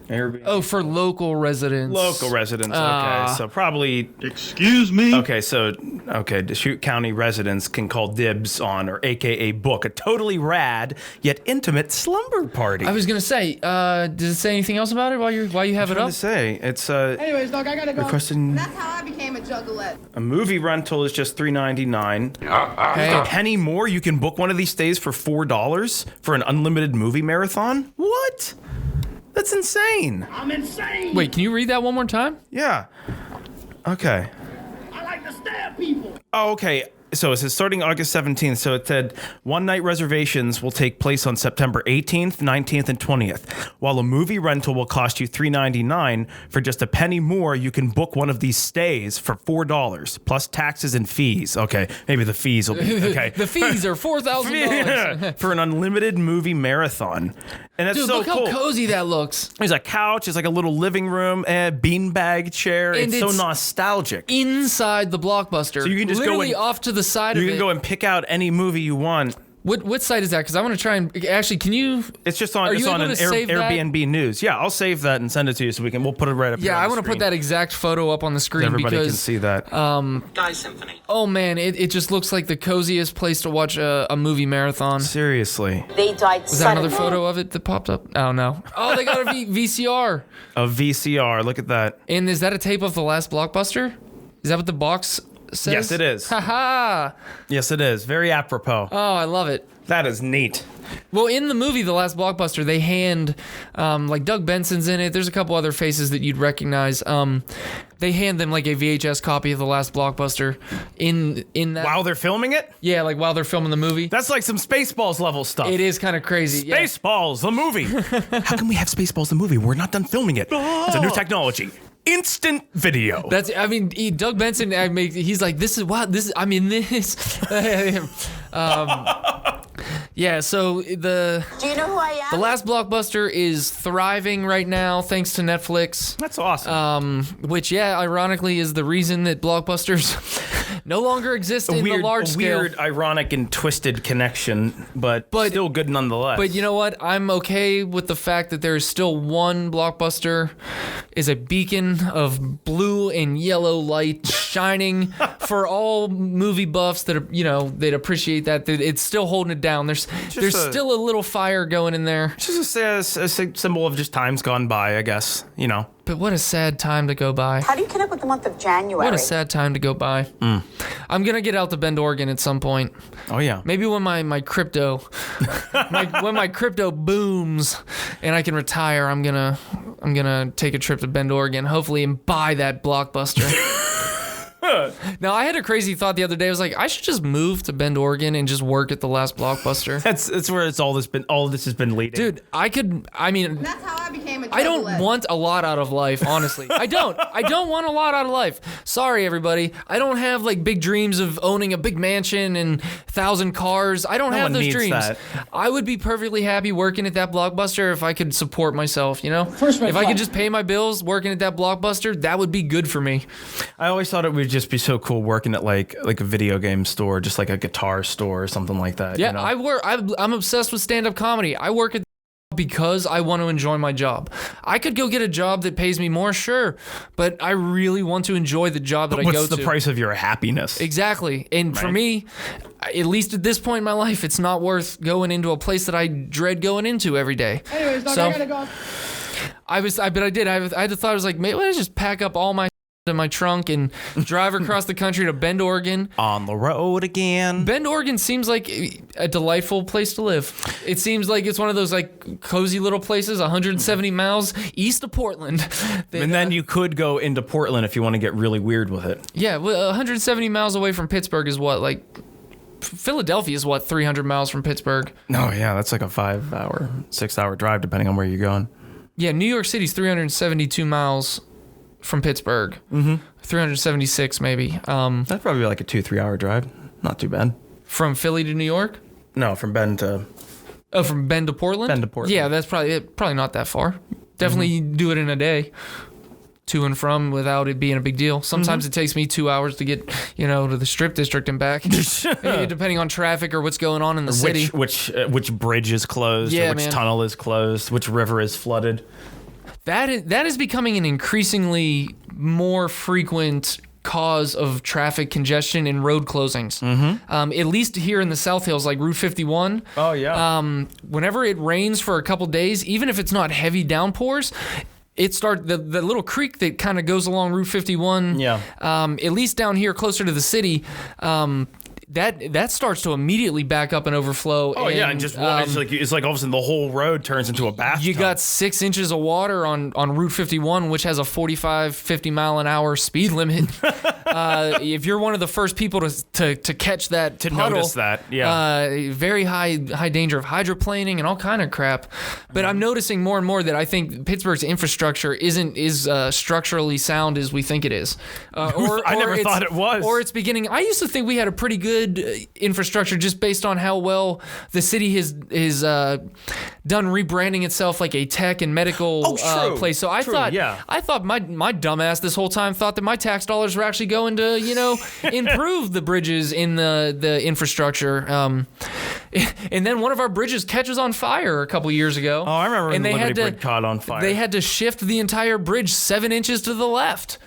Airbnb. Oh, for local residents. Local residents. Okay, so probably. Excuse me. Deschutes County residents can call dibs on, or AKA book, a totally rad yet intimate slumber party. I was gonna say, does it say anything else about it while you have it up? To say it's Anyways, dog, I gotta go. requesting That's how I became a juggalette. a movie rental is just $3.99. Hey. A penny more, you can book one of these stays for $4 for an unlimited movie marathon. What? That's insane. I'm insane. Wait, can you read that one more time? Yeah. Okay. I like to stab people. Oh, okay. So it says starting August 17th. So it said one-night reservations will take place on September 18th, 19th, and 20th. While a movie rental will cost you $3.99, for just a penny more, you can book one of these stays for $4 plus taxes and fees. Okay, maybe the fees will be okay. The fees are $4,000 for an unlimited movie marathon. And that's Dude, so look cool. how cozy that looks. There's a couch. It's like a little living room, beanbag chair. And it's so nostalgic. Inside the Blockbuster. So you can just literally go off to the side of it. You can go and pick out any movie you want. What site is that? Because I want to try and actually. Can you? It's just on. Are It's you on able an to save that? Airbnb news. Yeah, I'll save that and send it to you so we'll put it right up. Yeah, here on I the want to put screen. that exact photo up on the screen Everybody because can see that. Guy Symphony. Oh man, it just looks like the coziest place to watch a movie marathon. Seriously, They died Was that another suddenly. photo of it that popped up? Oh no. Oh, they got a VCR. a VCR. Look at that. And is that a tape of the Last Blockbuster? Is that what the box says? Yes, it is. Haha. Yes, it is. Very apropos. Oh, I love it. That is neat. Well, in the movie, The Last Blockbuster, they hand, like Doug Benson's in it. There's a couple other faces that you'd recognize. They hand them like a VHS copy of The Last Blockbuster in that. While they're filming it? Yeah, like while they're filming the movie. That's like some Spaceballs level stuff. It is kind of crazy. Yeah. Spaceballs, the movie. How can we have Spaceballs, the movie? We're not done filming it. It's a new technology. Instant video. Doug Benson, he's like, this is what, this is, I mean, this. Yeah, so Do you know who I am? The Last Blockbuster is thriving right now thanks to Netflix. That's awesome. Which, yeah, ironically is the reason that Blockbusters no longer exist in the large scale. Weird, ironic, and twisted connection, but still good nonetheless. But you know what? I'm okay with the fact that there is still one Blockbuster is a beacon of blue and yellow light shining for all movie buffs that are, they'd appreciate that. It's still holding it down. There's still a little fire going in there. It's just a symbol of just times gone by, I guess. But what a sad time to go by. How do you connect with the month of January? What a sad time to go by. I'm gonna get out to Bend, Oregon at some point. Oh yeah. Maybe when my crypto, when my crypto booms and I can retire, I'm gonna take a trip to Bend, Oregon, hopefully, and buy that Blockbuster. Now, I had a crazy thought the other day. I was like, I should just move to Bend, Oregon, and just work at the Last Blockbuster. That's where all this has been leading. Dude, That's how I became a I don't want a lot out of life, honestly. I don't want a lot out of life. Sorry, everybody. I don't have like big dreams of owning a big mansion and 1,000 cars. I don't have those dreams. That. I would be perfectly happy working at that Blockbuster if I could support myself, you know? If I could just pay my bills working at that Blockbuster, that would be good for me. I always thought it would just be so cool working at like a video game store, just like a guitar store or something like that. Yeah, you know? I'm obsessed with stand-up comedy. I work at because I want to enjoy my job. I could go get a job that pays me more, sure, but I really want to enjoy the job that I go to. What's the price of your happiness? Exactly. And for me, at least at this point in my life, it's not worth going into a place that I dread going into every day. Anyways, dog, I gotta go. I thought I was like, maybe I just pack up all my in my trunk and drive across the country to Bend, Oregon. On the road again. Bend, Oregon seems like a delightful place to live. It seems like it's one of those like cozy little places, 170 miles east of Portland. And then you could go into Portland if you want to get really weird with it. Yeah, well, 170 miles away from Pittsburgh is what, like Philadelphia is what, 300 miles from Pittsburgh? No, yeah, that's like a 5-hour, 6-hour drive depending on where you're going. Yeah, New York City's 372 miles from Pittsburgh. 376 maybe. That'd probably be like a 2-3 hour drive. Not too bad. From Philly to New York? No, from Bend to... Oh, from Bend to Portland? Bend to Portland. Yeah, that's probably not that far. Definitely do it in a day. To and from without it being a big deal. Sometimes it takes me 2 hours to get, to the Strip District and back, depending on traffic or what's going on in the city. Which bridge is closed, or which tunnel is closed, which river is flooded. That is becoming an increasingly more frequent cause of traffic congestion and road closings. At least here in the South Hills, like Route 51. Oh, yeah. Whenever it rains for a couple days, even if it's not heavy downpours, the little creek that kind of goes along Route 51. Yeah. At least down here closer to the city. That starts to immediately back up and overflow. Oh, yeah, and just it's like all of a sudden the whole road turns into a bathtub. You got 6 inches of water on Route 51, which has a 45, 50 mile an hour speed limit. If you're one of the first people to catch that puddle, notice that, very high danger of hydroplaning and all kind of crap. But I'm noticing more and more that I think Pittsburgh's infrastructure isn't as structurally sound as we think it is. I never thought it was. Or it's beginning. I used to think we had a pretty good infrastructure just based on how well the city has done rebranding itself like a tech and medical place. So I thought my dumbass this whole time thought that my tax dollars were actually going to improve the bridges in the infrastructure. And then one of our bridges catches on fire a couple years ago. Oh, I remember when the Liberty Bridge caught on fire. They had to shift the entire bridge 7 inches to the left.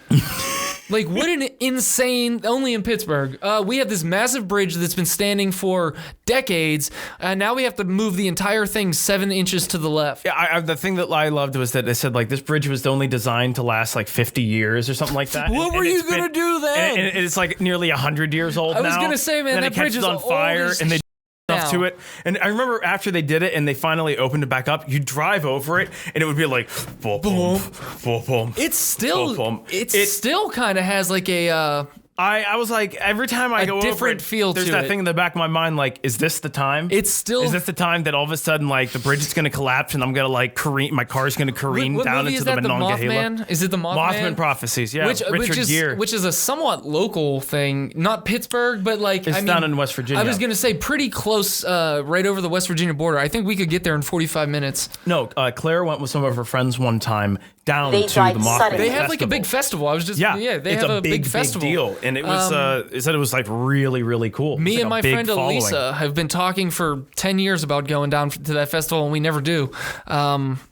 Like, what an insane, only in Pittsburgh. We have this massive bridge that's been standing for decades, and now we have to move the entire thing 7 inches to the left. Yeah, the thing that I loved was that they said, like, this bridge was only designed to last, like, 50 years or something like that. What were you going to do then? And it's, like, nearly 100 years old now. I was going to say, man, that bridge is on fire, and they stuff to it. And I remember after they did it and they finally opened it back up, you drive over it and it would be like boom, boom, boom, boom. It's still still kind of has like a I was like, every time I go over it, feel there's that thing in the back of my mind, like, is this the time? Is this the time that all of a sudden, like, the bridge is going to collapse and I'm going to, like, careen, my car's going to careen down into the Monongahela? Is it the Mothman? Mothman Prophecies, yeah. Richard Gere. Which is a somewhat local thing, not Pittsburgh, but, like, it's down in West Virginia. I was going to say pretty close, right over the West Virginia border. I think we could get there in 45 minutes. No, Claire went with some of her friends one time down to the Mothman They have like a big festival. I was just they have a big festival. Big deal, and it was it said it was like really, really cool. Me and my friend Elisa have been talking for 10 years about going down to that festival, and we never do.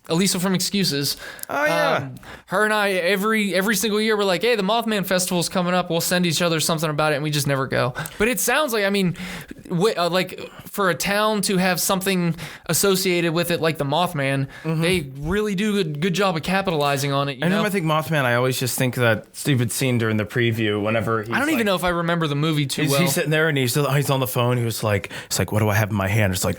Elisa from Excuses. Oh yeah. Her and I every single year we're like, hey, the Mothman Festival's coming up. We'll send each other something about it, and we just never go. But it sounds like, I mean, like for a town to have something associated with it like the Mothman, they really do a good job of capitalizing on it. I think Mothman, I always just think that stupid scene during the preview whenever he's I don't even know if I remember the movie too well. He's sitting there and he's on the phone. He was like, it's like, what do I have in my hand? It's like,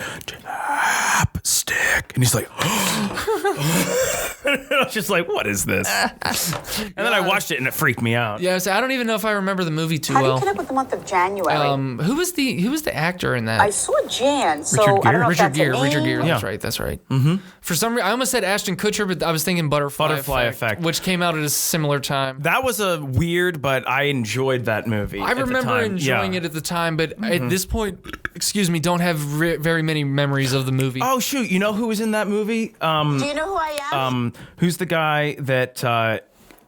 slapstick. And he's like, I was just like, what is this? And then I watched it and it freaked me out. Yeah, so I don't even know if I remember the movie too How do you well. connect with the month of January? Who was the actor in that? I saw Jan, so I don't know if Richard that's a Gere. name. Richard Gere. Yeah. That's right. Mm-hmm. For some reason, I almost said Ashton Kutcher, but I was thinking Butterfly Effect, which came out at a similar time. That was a weird, but I enjoyed that movie. I remember enjoying it at the time, but at this point, don't have very many memories of the movie. Oh shoot! You know who was in that movie? Do you know who I am? Who's the guy that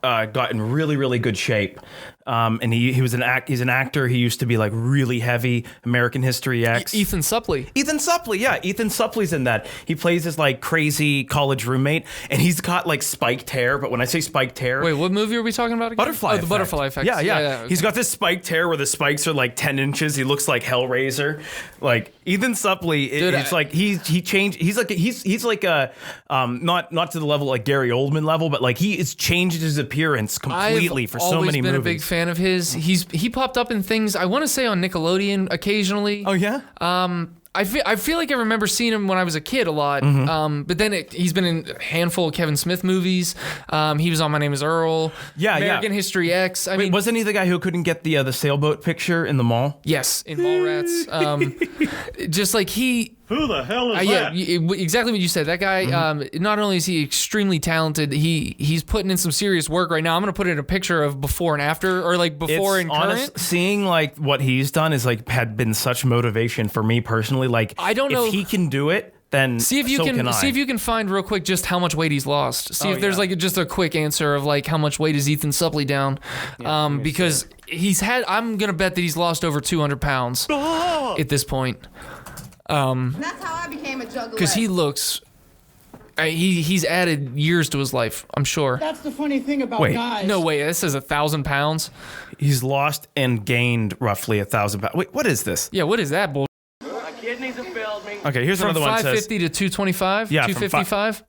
got in really, really good shape? And he's an actor. He used to be like really heavy. American History X. Ethan Suplee. Ethan Supplee's in that. He plays this like crazy college roommate, and he's got like spiked hair. But when I say spiked hair, Wait, what movie are we talking about again? Butterfly Effect. The Butterfly Effect. Yeah. Okay. He's got this spiked hair where the spikes are like 10 inches. He looks like Hellraiser. Like Ethan Suplee, it's like he changed. He's like a not to the level like Gary Oldman level, but like he has changed his appearance completely for so many movies. I've always been a big fan of his. He popped up in things, I want to say, on Nickelodeon occasionally. Oh yeah. I feel like I remember seeing him when I was a kid a lot. But then he's been in a handful of Kevin Smith movies. He was on My Name Is Earl. American History X. I mean, wasn't he the guy who couldn't get the sailboat picture in the mall? Yes, in Mallrats. Just like he. Who the hell is that? Exactly what you said. That guy, not only is he extremely talented, he's putting in some serious work right now. I'm going to put in a picture of before and after, or like before and current. Seeing like what he's done is like had been such motivation for me personally. Like, I don't know if he can do it, then see if you can find real quick just how much weight he's lost. See if there's like just a quick answer of like how much weight is Ethan Suplee down, because I'm gonna bet that he's lost over 200 pounds at this point. That's how I became a juggler. Because he looks, he's added years to his life, I'm sure. That's the funny thing about guys. No way, this says 1,000 pounds. He's lost and gained roughly 1,000 pounds. Wait, what is this? Yeah, what is that bull? My kidneys have failed me. Okay, here's From another one. 550 to 225? Yeah, 255?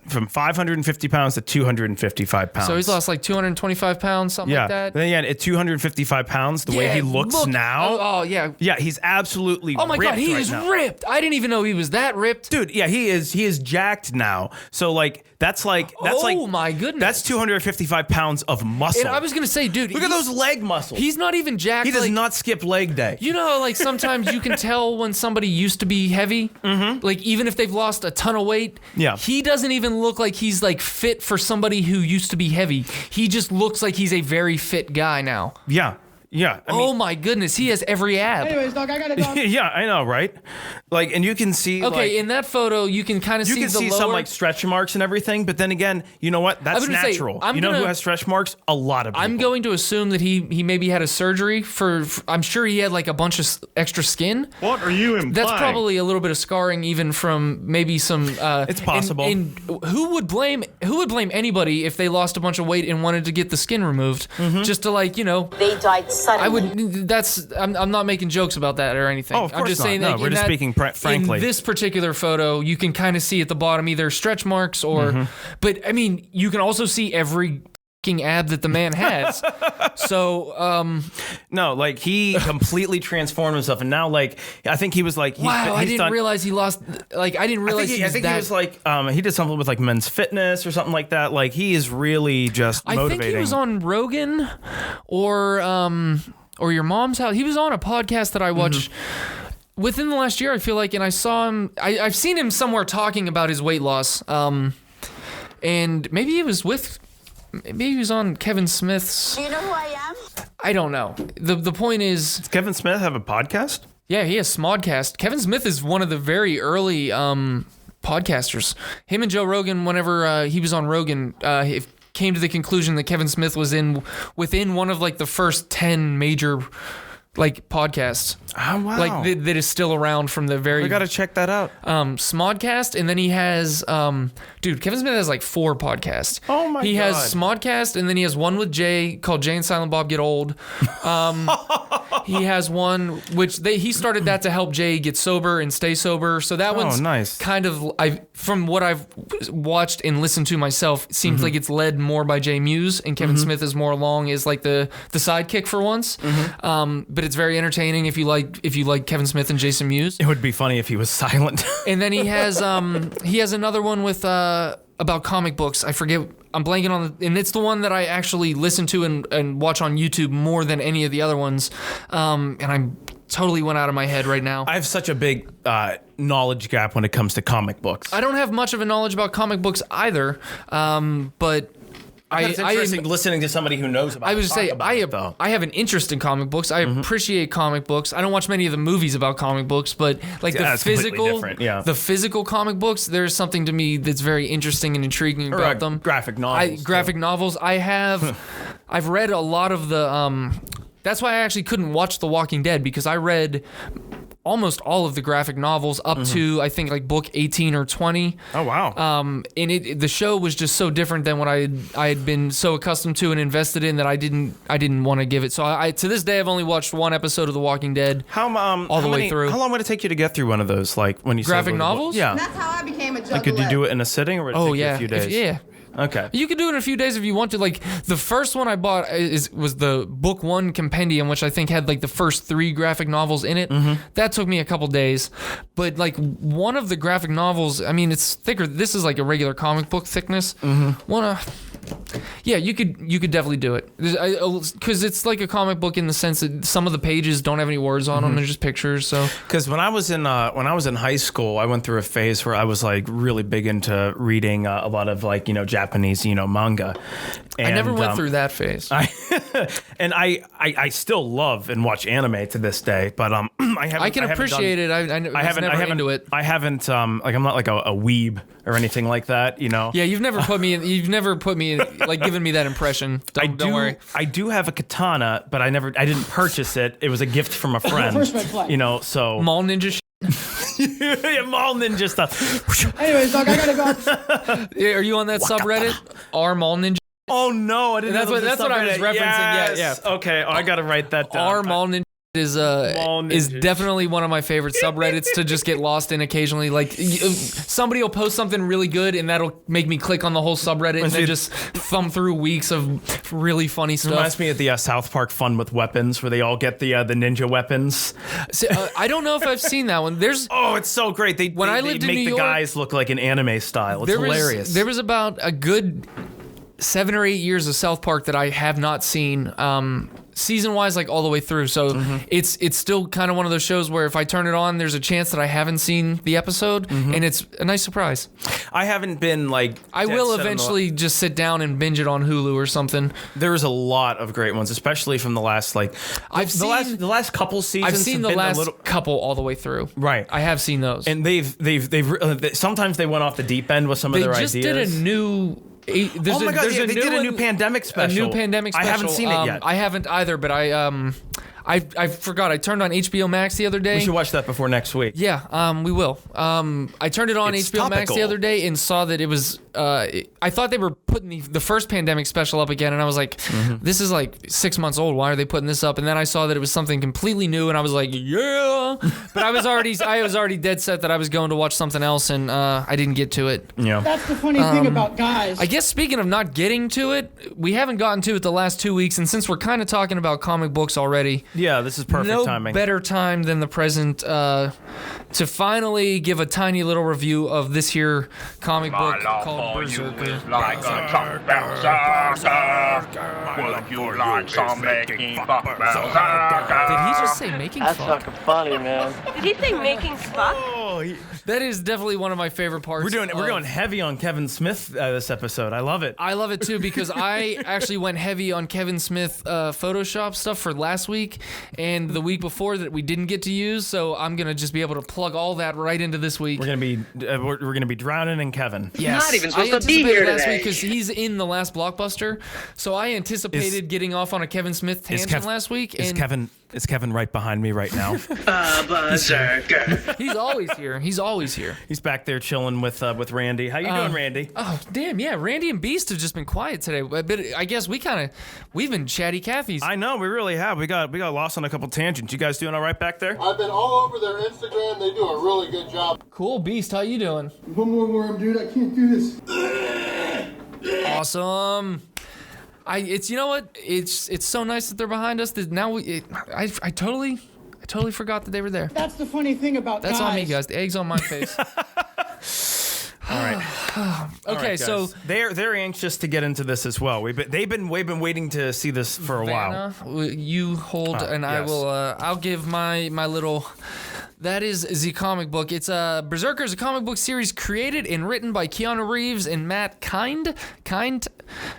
From 550 pounds to 255 pounds. So he's lost like 225 pounds, something like that? Then at 255 pounds, the way he looks now. Oh, yeah. Yeah, he's absolutely Oh my ripped God, he right is now. ripped. I didn't even know he was that ripped. Dude, yeah, he is jacked now. So like that's like Oh my goodness. That's 255 pounds of muscle. And I was gonna say, dude, look at those leg muscles. He's not even jacked. He does like, not skip leg day. You know how like sometimes you can tell when somebody used to be heavy? Mm-hmm. Like even if they've lost a ton of weight, Yeah. He doesn't even look like he's like fit for somebody who used to be heavy. He just looks like he's a very fit guy now. Yeah. Yeah. I mean, Oh my goodness, he has every ab. Anyways, dog, I gotta go. yeah, I know, right? Like, and you can see. Okay, like, in that photo, you can kind of you see can the see lower. some like stretch marks and everything, but then again, you know what? That's was gonna say, natural. I'm You know who gonna- has stretch marks? A lot of people. I'm going to assume that he maybe had a surgery for I'm sure he had like a bunch of extra skin. What are you implying? That's probably a little bit of scarring, even from maybe some. It's possible. And who would blame anybody if they lost a bunch of weight and wanted to get the skin removed, just to like They died suddenly. I would. I'm not making jokes about that or anything. Oh, of I'm course just not. saying. No, like, we're in just that- speaking frankly. In this particular photo, you can kind of see at the bottom either stretch marks or, Mm-hmm. but I mean, you can also see every fucking ab that the man has. So, No, like he completely transformed himself, and now like I think he was like, wow, I didn't realize he lost. Like, I didn't realize I think he was like he did something with like Men's Fitness or something like that. Like he is really just I motivating. think he was on Rogan or Your Mom's House. He was on a podcast that I watched. Within the last year, I feel like, and I saw him. I've seen him somewhere talking about his weight loss. And maybe he was on Kevin Smith's. Do you know who I am? I don't know. The point is, Does Kevin Smith have a podcast? yeah, he has Smodcast. Kevin Smith is one of the very early podcasters. Him and Joe Rogan, whenever he was on Rogan, came to the conclusion that Kevin Smith was within one of like the first 10 major like podcasts. Oh wow! Like that is still around from the very. I gotta check that out. Smodcast, and then he has dude, Kevin Smith has like 4 podcasts. Oh my He God. has Smodcast, and then he has one with Jay called Jay and Silent Bob Get Old. He has one which he started that to help Jay get sober and stay sober. So that one's nice. kind of from what I've watched and listened to myself, it seems like it's led more by Jay Muse, and Kevin Smith is more along as like the sidekick for once. But it's very entertaining if you like Kevin Smith and Jason Mewes. It would be funny if he was silent. And then he has another one with about comic books. I forget. I'm blanking on and it's the one that I actually listen to and watch on YouTube more than any of the other ones. And I'm totally went out of my head right now. I have such a big knowledge gap when it comes to comic books. I don't have much of a knowledge about comic books either, but it's interesting listening to somebody who knows about it. I would say I have an interest in comic books. I appreciate comic books. I don't watch many of the movies about comic books, but like the physical comic books, there's something to me that's very interesting and intriguing about them. Graphic novels. I've read a lot of the. That's why I actually couldn't watch The Walking Dead, because I read almost all of the graphic novels up to I think like book 18 or 20. Oh wow. And the show was just so different than what I had been so accustomed to and invested in that I didn't want to give it. So I to this day I've only watched one episode of The Walking Dead. All the way through. How long would it take you to get through one of those? Like when you graphic novels? Yeah. That's how I became a juggler. Like, could you do it in a sitting, or would it take you a few days? Yeah. Okay. You could do it in a few days if you want to. Like the first one I bought was the book 1 compendium, which I think had like the first 3 graphic novels in it. That took me a couple days. But like one of the graphic novels, I mean, it's thicker. This is like a regular comic book thickness. Yeah, you could definitely do it, because it's like a comic book in the sense that some of the pages don't have any words on them; they're just pictures. So, because when I was in high school, I went through a phase where I was like really big into reading a lot of like Japanese manga. And, I never went through that phase. I still love and watch anime to this day, but I can appreciate it. I haven't into it. I haven't like I'm not like a weeb or anything like that. Yeah, you've never put me in like given me that impression. Don't worry. I do have a katana, but I didn't purchase it. It was a gift from a friend. So Mall Ninja. Yeah, Mall Ninja stuff. Anyways, dog, I gotta go. Are you on that subreddit? R Mall Ninja. Oh no, I didn't. That's what I was referencing. Yes. Yeah. Okay, I gotta write that down. R Mall Ninja is definitely one of my favorite subreddits to just get lost in occasionally. Like somebody will post something really good and that'll make me click on the whole subreddit and then just thumb through weeks of really funny stuff. Reminds me of the South Park Fun with Weapons, where they all get the ninja weapons. See, I don't know if I've seen that one. It's so great. They make the guys look like an anime style. It's hilarious. There was about a good 7 or 8 years of South Park that I have not seen. Season wise, like all the way through. So it's still kind of one of those shows where if I turn it on, there's a chance that I haven't seen the episode, and it's a nice surprise. I haven't been like. I will eventually just sit down and binge it on Hulu or something. There's a lot of great ones, especially from the last the last couple seasons. I've seen the last couple all the way through. Right, I have seen those, and they've sometimes they went off the deep end with some of their ideas. They just did a new. They did a new pandemic special. A new pandemic special. I haven't seen it yet. I haven't either, but I forgot. I turned on HBO Max the other day. We should watch that before next week. Yeah, we will. I turned it on HBO Max the other day and saw that it was. I thought they were putting the first pandemic special up again, and I was like, "This is like 6 months old. Why are they putting this up?" And then I saw that it was something completely new, and I was like, "Yeah!" But I was already dead set that I was going to watch something else, and I didn't get to it. Yeah, that's the funny thing about guys. I guess speaking of not getting to it, we haven't gotten to it the last 2 weeks, and since we're kind of talking about comic books already. Yeah, this is perfect timing. No better time than the present to finally give a tiny little review of this here comic book called Brzrkr. Like a truck Would you like some making fuck Did he just say making fuck? That's fucking funny, man. Did he say making fuck? That is definitely one of my favorite parts. We're going heavy on Kevin Smith this episode. I love it. I love it too, because I actually went heavy on Kevin Smith Photoshop stuff for last week and the week before that we didn't get to use. So I'm gonna just be able to plug all that right into this week. We're gonna be drowning in Kevin. Yes, not even supposed to be here last today. week because he's in the Last Blockbuster. So I anticipated getting off on a Kevin Smith tangent last week. Is Kevin right behind me right now? Brzrkr. He's always here. He's always here. He's back there chilling with Randy. How you doing, Randy? Oh, damn, yeah. Randy and Beast have just been quiet today. But I guess we've been chatty Cathy's. I know, we really have. We got lost on a couple tangents. You guys doing all right back there? I've been all over their Instagram. They do a really good job. Cool, Beast. How you doing? One more worm, dude. I can't do this. Awesome. It's you know what? It's so nice that they're behind us that now I totally forgot that they were there. That's the funny thing about That's guys. on me, guys. The egg's on my face. All right. Okay, All right, so guys. they're anxious to get into this as well. We've been waiting to see this for a while. Vanna, you hold, and I yes. will. I'll give my little. That is the comic book. It's Brzrkr is a comic book series created and written by Keanu Reeves and Matt Kind.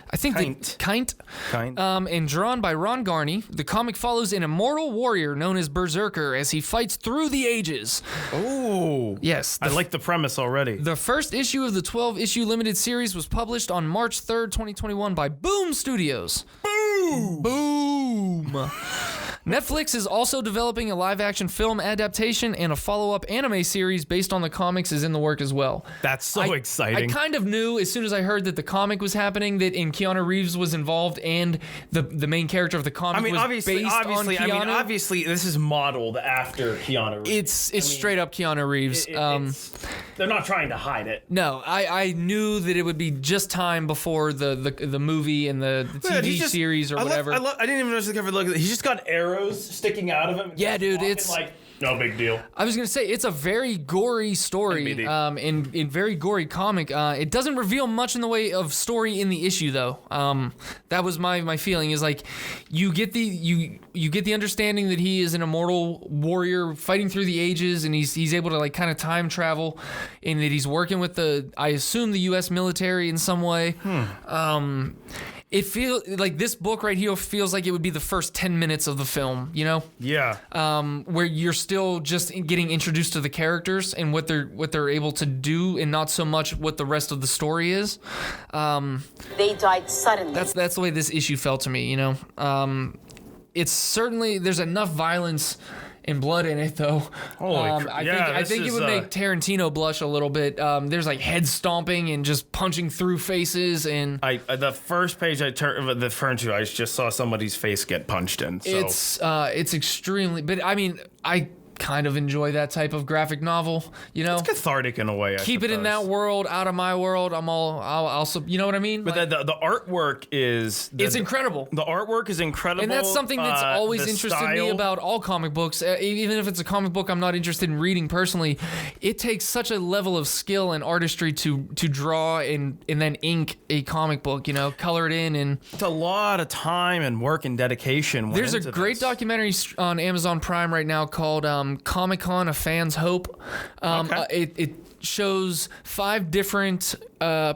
I think Kind. And drawn by Ron Garney. The comic follows an immortal warrior known as Brzrkr as he fights through the ages. Oh, Yes. I like the premise already. The first issue of the 12-issue limited series was published on March 3rd, 2021 by Boom Studios. Boom! Netflix is also developing a live-action film adaptation, and a follow-up anime series based on the comics is in the work as well. That's so exciting. I kind of knew as soon as I heard that the comic was happening that Keanu Reeves was involved, and the main character of the comic was based on Keanu. Obviously, this is modeled after Keanu Reeves. It's straight up Keanu Reeves. They're not trying to hide it. No, I knew that it would be just time before the movie and the TV series or whatever. I didn't even notice the cover. Look, he's just got arrows sticking out of him. Yeah, dude, it's like no big deal. I was gonna say it's a very gory story, in very gory comic. It doesn't reveal much in the way of story in the issue, though. That was my feeling. Is like you get the understanding that he is an immortal warrior fighting through the ages, and he's able to like kind of time travel, and that he's working with I assume the U.S. military in some way. It feels like this book right here feels like it would be the first 10 minutes of the film, you know? Yeah. Where you're still just getting introduced to the characters and what they're able to do, and not so much what the rest of the story is. They died suddenly. That's the way this issue felt to me, you know? It's certainly, there's enough violence and blood in it, though. I think it would make Tarantino blush a little bit. There's like head stomping and just punching through faces, and the first page I turned to, I just saw somebody's face get punched in. So. It's extremely. But I mean, I kind of enjoy that type of graphic novel. You know, it's cathartic in a way. Keep it in that world, out of my world. I'll also, you know what I mean? But like, the artwork is it's incredible. The artwork is incredible, and that's something that's always interested me about all comic books. Even if it's a comic book I'm not interested in reading personally, it takes such a level of skill and artistry to draw and then ink a comic book. You know, color it in, and it's a lot of time and work and dedication. There's a great documentary on Amazon Prime right now called Comic-Con: A Fan's Hope. It shows 5 different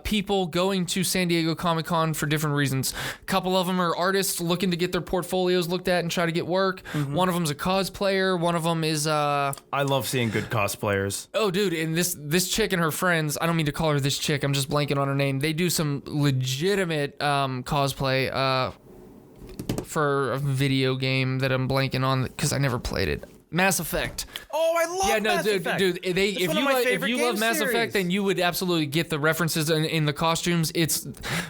people going to San Diego Comic-Con for different reasons. A couple of them are artists looking to get their portfolios looked at and try to get work. Mm-hmm. One of them's a cosplayer. One of them is I love seeing good cosplayers. Oh, dude, and this chick and her friends, I don't mean to call her this chick, I'm just blanking on her name. They do some legitimate cosplay for a video game that I'm blanking on because I never played it. Mass Effect. Oh, I love Mass Effect. Dude, if you love Mass Effect, then you would absolutely get the references in the costumes.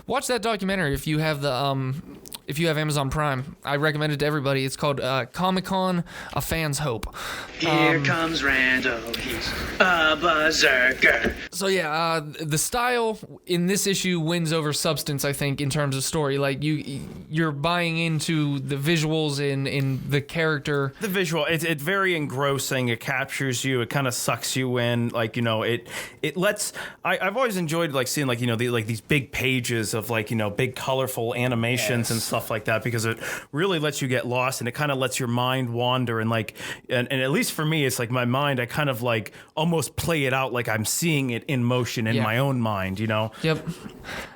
Watch that documentary if you have Amazon Prime. I recommend it to everybody. It's called Comic-Con: A Fan's Hope. Here comes Randall. He's a berserker. So yeah, the style in this issue wins over substance, I think, in terms of story. Like you're buying into the visuals and the character. The visual, it's very engrossing. It captures you. It kind of sucks you in. Like, you know, it lets. I've always enjoyed like seeing like, you know, these big pages of like, you know, big colorful animations and stuff like that, because it really lets you get lost, and it kind of lets your mind wander, and like and at least for me, it's like my mind, I kind of like almost play it out like I'm seeing it in motion in my own mind, you know? Yep.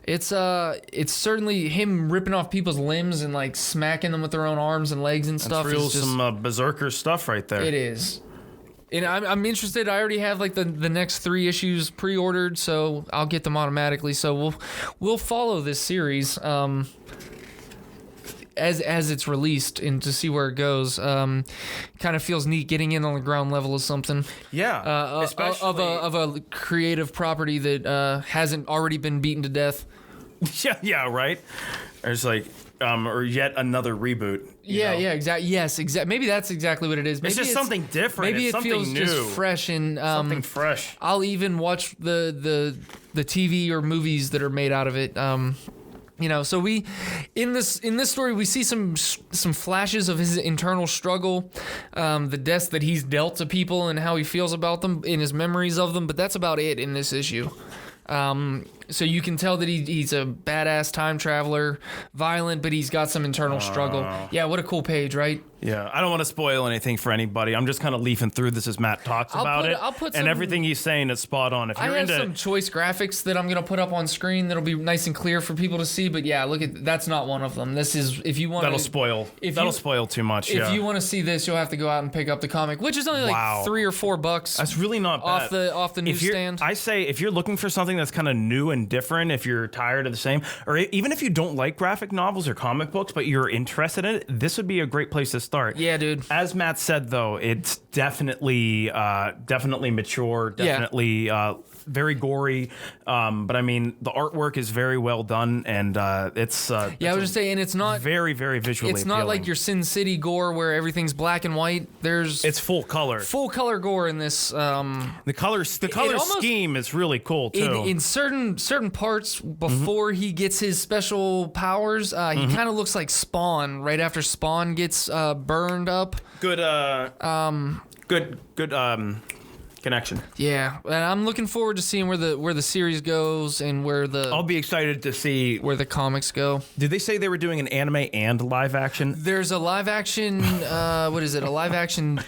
It's certainly him ripping off people's limbs and like smacking them with their own arms and legs and stuff. That's some Brzrkr stuff right there. It is. And I'm interested. I already have like the next 3 issues pre-ordered, so I'll get them automatically. So we'll follow this series as it's released and to see where it goes. Kind of feels neat getting in on the ground level of something. Yeah, especially of a creative property that hasn't already been beaten to death. Yeah, right. There's like or yet another reboot. Yeah, exactly. Yes, exactly. Maybe that's exactly what it is. Maybe it's just something different. Maybe it's it feels new. just fresh and something fresh. I'll even watch the TV or movies that are made out of it. You know, so we in this story we see some flashes of his internal struggle, the deaths that he's dealt to people and how he feels about them in his memories of them, but that's about it in this issue. So you can tell that he's a badass time traveler, violent, but he's got some internal struggle. Yeah, what a cool page, right? Yeah, I don't want to spoil anything for anybody. I'm just kind of leafing through this as Matt talks about it. And everything he's saying is spot on. If you're I have some choice graphics that I'm going to put up on screen that'll be nice and clear for people to see. But yeah, look at that's not one of them. This is if you want. That'll spoil too much. If you want to see this, you'll have to go out and pick up the comic, which is only like $3 or $4. That's really not bad. Off the newsstand. I say if you're looking for something that's kind of new and different, if you're tired of the same, or even if you don't like graphic novels or comic books, but you're interested in it, this would be a great place to start. Yeah, dude. As Matt said, though, it's definitely mature, definitely very gory. But I mean, the artwork is very well done, and it's I was just saying, it's not very, very visually. It's not like your Sin City gore where everything's black and white. It's full color gore in this. The color scheme is really cool too. In certain parts before he gets his special powers, he kind of looks like Spawn right after Spawn gets burned up. Good connection. Yeah, and I'm looking forward to seeing where the series goes and I'll be excited to see where the comics go. Did they say they were doing an anime and live action? There's a live action. What is it? A live action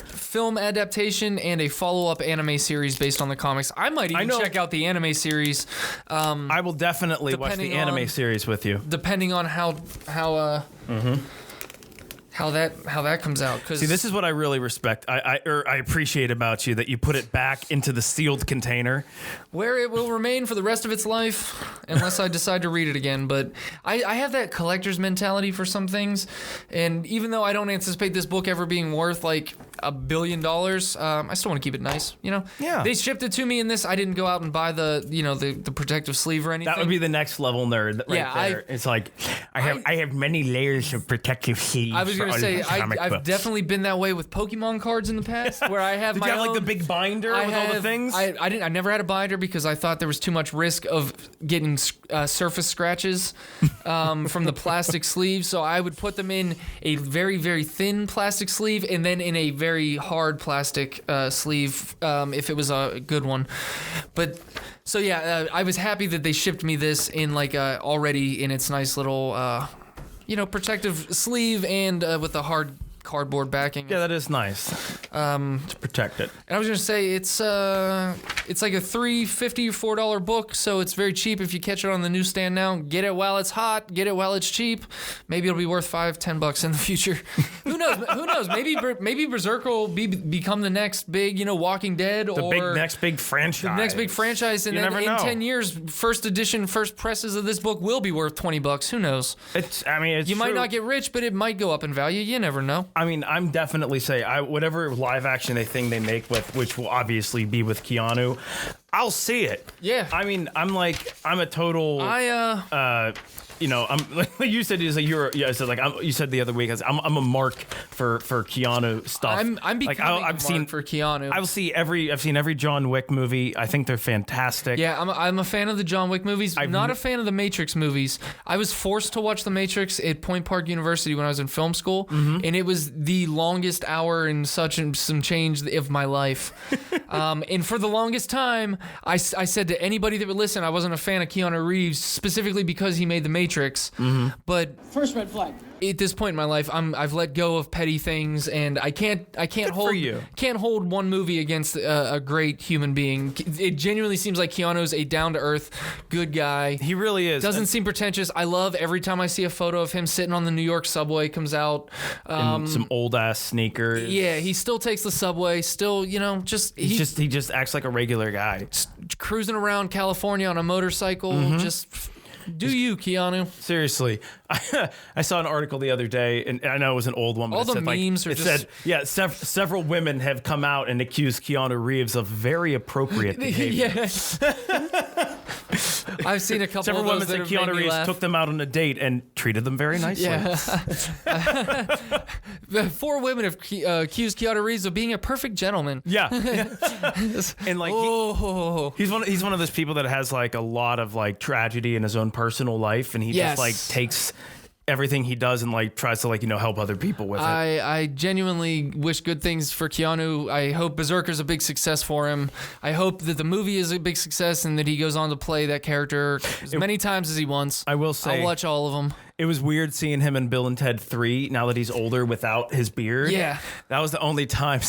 film adaptation and a follow-up anime series based on the comics. I might even check out the anime series. I will definitely watch the anime series with you, depending on how that comes out. See, this is what I really respect. I appreciate about you, that you put it back into the sealed container, where it will remain for the rest of its life, unless I decide to read it again. But I have that collector's mentality for some things, and even though I don't anticipate this book ever being worth like $1 billion, I still want to keep it nice. You know, they shipped it to me in this. I didn't go out and buy the protective sleeve or anything. That would be the next level nerd, right there. It's like I have many layers of protective sleeves. I was gonna say I've definitely been that way with Pokemon cards in the past, where I have Did my you have own, like the big binder with all the things? I never had a binder because I thought there was too much risk of getting surface scratches from the plastic sleeve. So I would put them in a very, very thin plastic sleeve and then in a very hard plastic sleeve if it was a good one. But so yeah, I was happy that they shipped me this in like already in its nice little protective sleeve and with a hard cardboard backing. Yeah, that is nice. To protect it. And I was gonna say it's like a $3.50 $4 book, so it's very cheap if you catch it on the newsstand now. Get it while it's hot. Get it while it's cheap. Maybe it'll be worth $5-10 in the future. Who knows? Who knows? Maybe Brzrkr will become the next big Walking Dead next big franchise. The next big franchise, and you then never in know. 10 years, first edition, first presses of this book will be worth $20. Who knows? It's you might not get rich, but it might go up in value. You never know. I mean, I'm definitely whatever live action thing they make which will obviously be with Keanu, I'll see it. Yeah. I mean, I'm a total. I'm like you said. You said the other week. I'm a mark for Keanu stuff. I'm becoming a mark for Keanu. I've seen every John Wick movie. I think they're fantastic. Yeah, I'm a fan of the John Wick movies. I'm not a fan of the Matrix movies. I was forced to watch the Matrix at Point Park University when I was in film school, and it was the longest hour and some change of my life. And for the longest time, I said to anybody that would listen, I wasn't a fan of Keanu Reeves specifically because he made the Matrix. But first red flag. At this point in my life, I've let go of petty things, and I can't hold one movie against a great human being. It genuinely seems like Keanu's a down to earth, good guy. He really is. Doesn't seem pretentious. I love every time I see a photo of him sitting on the New York subway comes out. In some old ass sneakers. Yeah, he still takes the subway. Still, he just acts like a regular guy, cruising around California on a motorcycle. Do you, Keanu? Seriously. I saw an article the other day, and I know it was an old one, but all the memes said, several women have come out and accused Keanu Reeves of very appropriate behavior. I've seen a couple Several of women those that said have made Keanu me Reeves laugh. took them out on a date and treated them very nicely. Yeah. The 4 women have accused Keanu Reeves of being a perfect gentleman. Yeah. And like he's one of those people that has like a lot of like tragedy in his own personal life, and he just like takes everything he does and like tries to like help other people with it. I genuinely wish good things for Keanu. I hope Brzrkr's a big success for him. I hope that the movie is a big success and that he goes on to play that character as many times as he wants. I will say, I'll watch all of them. It was weird seeing him in Bill and Ted 3 now that he's older without his beard. Yeah. That was the only time.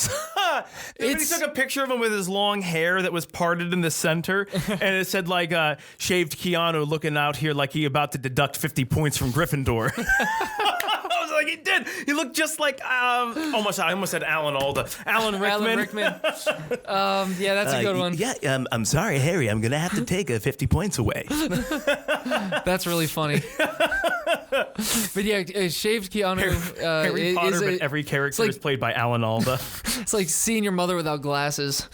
He took a picture of him with his long hair that was parted in the center, and it said like shaved Keanu looking out here like he about to deduct 50 points from Gryffindor. I was like, he did. He looked just like I almost said Alan Alda. Alan Rickman. Yeah, that's a good one. Yeah, I'm sorry, Harry. I'm going to have to take 50 points away. That's really funny. But yeah, shaved Keanu. Harry Potter, but every character is played by Alan Alda. It's like seeing your mother without glasses.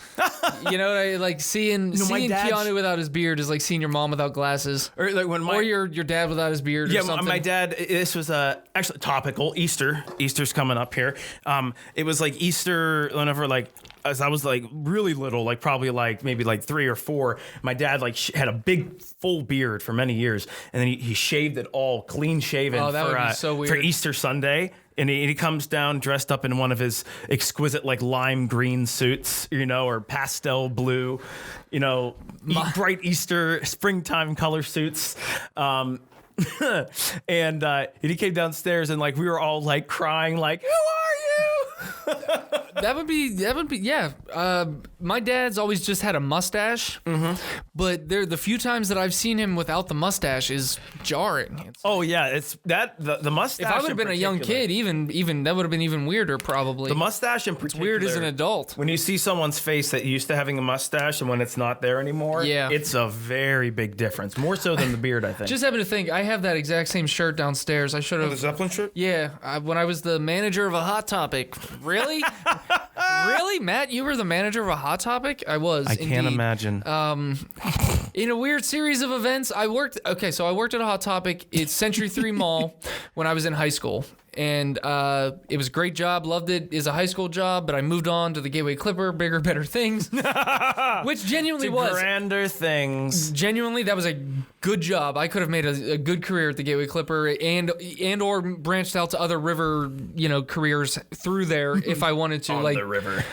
You know, like seeing Keanu without his beard is like seeing your mom without glasses, or like when or your dad without his beard. Yeah, or something. my dad. This was actually topical. Easter's coming up here. It was like Easter whenever like. As I was like really little, like probably like maybe like 3 or 4, my dad like had a big full beard for many years, and then he shaved it all clean shaven would be so weird. for Easter Sunday. And he comes down dressed up in one of his exquisite like lime green suits, or pastel blue, bright Easter springtime color suits. And he came downstairs and like we were all like crying like, who are you? That would be yeah. My dad's always just had a mustache, but the few times that I've seen him without the mustache is jarring. It's that the mustache. If I would have been a young kid, even that would have been even weirder probably. The mustache in particular. It's weird as an adult. When you see someone's face that used to having a mustache and when it's not there anymore, it's a very big difference. More so than the beard, I think. Just having to think, I have that exact same shirt downstairs. I should have. The Zeppelin shirt? Yeah, when I was the manager of a Hot Topic. Really? Really, Matt? You were the manager of a Hot Topic? I was. I can't imagine. In a weird series of events, I worked at a Hot Topic. It's Century 3 Mall when I was in high school. And it was a great job. Loved it. It was a high school job, but I moved on to the Gateway Clipper, bigger, better things. Which genuinely was. Grander things. Genuinely, that was a good job. I could have made a good career at the Gateway Clipper and or branched out to other river, careers through there if I wanted to. On the river.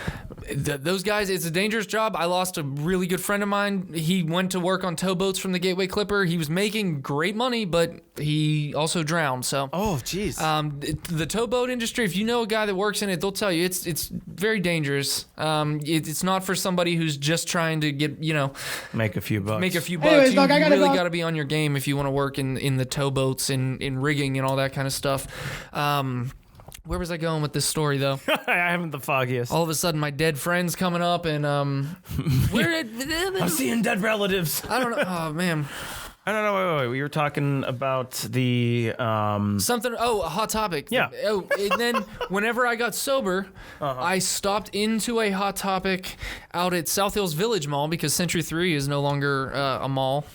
Those guys, it's a dangerous job. I lost a really good friend of mine. He went to work on towboats from the Gateway Clipper. He was making great money, but he also drowned. So, jeez. The towboat industry, if you know a guy that works in it, they'll tell you it's very dangerous. It's not for somebody who's just trying to get make a few bucks. Anyways, you Doc, I gotta really go. got to be on your game if you want to work in the towboats and in rigging and all that kind of stuff. Where was I going with this story, though? I haven't the foggiest. All of a sudden, my dead friend's coming up, and I'm seeing dead relatives. I don't know. Oh man. I don't know. Wait. We were talking about the something. Oh, a Hot Topic. Yeah. Oh, and then whenever I got sober, I stopped into a Hot Topic out at South Hills Village Mall because Century 3 is no longer a mall.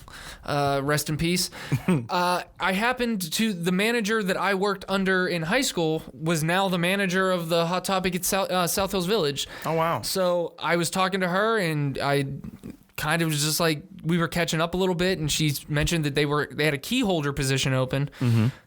Rest in peace. I happened to the manager that I worked under in high school was now the manager of the Hot Topic at South Hills Village. Oh wow. So I was talking to her and I kind of was just like we were catching up a little bit, and she mentioned that they had a key holder position open.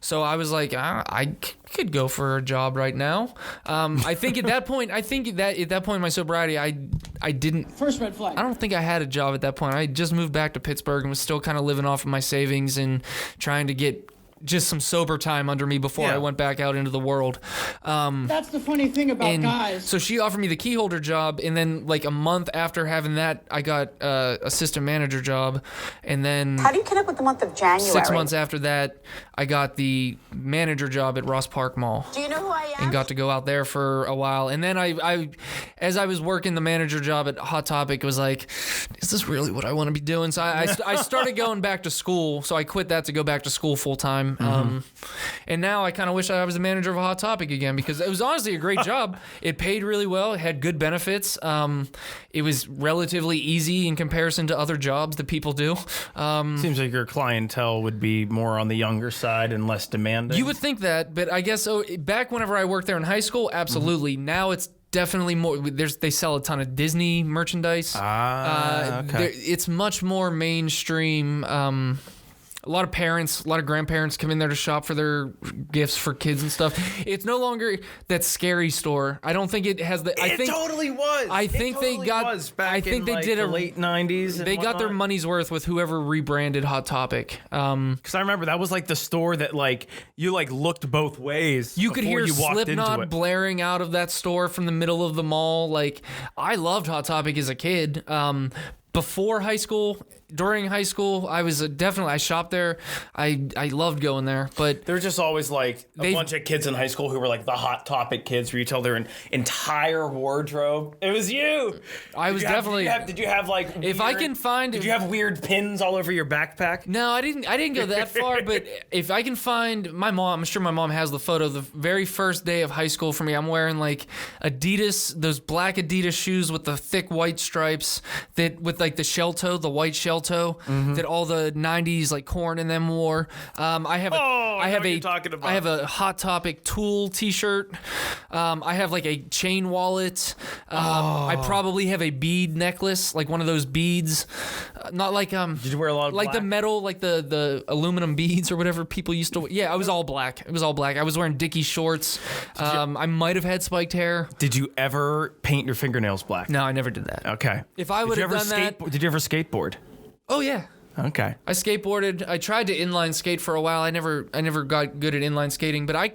So I was like, I could go for a job right now. I think at that point in my sobriety, I didn't. First red flag. I don't think I had a job at that point. I just moved back to Pittsburgh and was still kind of living off of my savings and trying to get just some sober time under me before I went back out into the world. That's the funny thing about guys. So she offered me the key holder job, and then like a month after having that, I got assistant manager job, and then How do you connect with the month of January? 6 months after that, I got the manager job at Ross Park Mall. Do you know who I am? And got to go out there for a while. And then I as I was working the manager job at Hot Topic, was like, is this really what I want to be doing? So I started going back to school. So I quit that to go back to school full time. time. And now I kind of wish I was a manager of a Hot Topic again, because it was honestly a great job. It paid really well. It had good benefits. It was relatively easy in comparison to other jobs that people do. Seems like your clientele would be more on the younger side and less demanding. You would think that, but I guess back whenever I worked there in high school, absolutely. Now it's definitely more. They sell a ton of Disney merchandise. Okay. It's much more mainstream. A lot of parents, a lot of grandparents come in there to shop for their gifts for kids and stuff. It's no longer that scary store. I don't think it has the. It totally was. I think they got. I think they did the a late '90s. They got their money's worth with whoever rebranded Hot Topic. Because I remember that was like the store that like you like looked both ways. You could hear you walked into Slipknot it. blaring out of that store from the middle of the mall. Like, I loved Hot Topic as a kid. Before high school, during high school, I was I shopped there. I loved going there, but There's just always like a bunch of kids in high school who were like the Hot Topic kids, where you tell their entire wardrobe. It was you. I was definitely. Did you have like? If I can find. Did you have weird pins all over your backpack? No, I didn't go that far. But if I can find my mom, I'm sure my mom has the photo. The very first day of high school for me, I'm wearing like Adidas, those black Adidas shoes with the thick white stripes that with like the shell toe, the white shell toe that all the '90s like Korn and them wore. I have a Hot Topic Tool T-shirt. I have like a chain wallet. I probably have a bead necklace, like one of those beads. Not like Did you wear a lot of like black? the metal, like the aluminum beads or whatever people used to. Yeah, I was all black. It was all black. I was wearing Dickie shorts. I might have had spiked hair. Did you ever paint your fingernails black? No, I never did that. Okay. If I would have done that. Did you ever skateboard? Oh yeah. Okay. I skateboarded. I tried to inline skate for a while. I never got good at inline skating, but I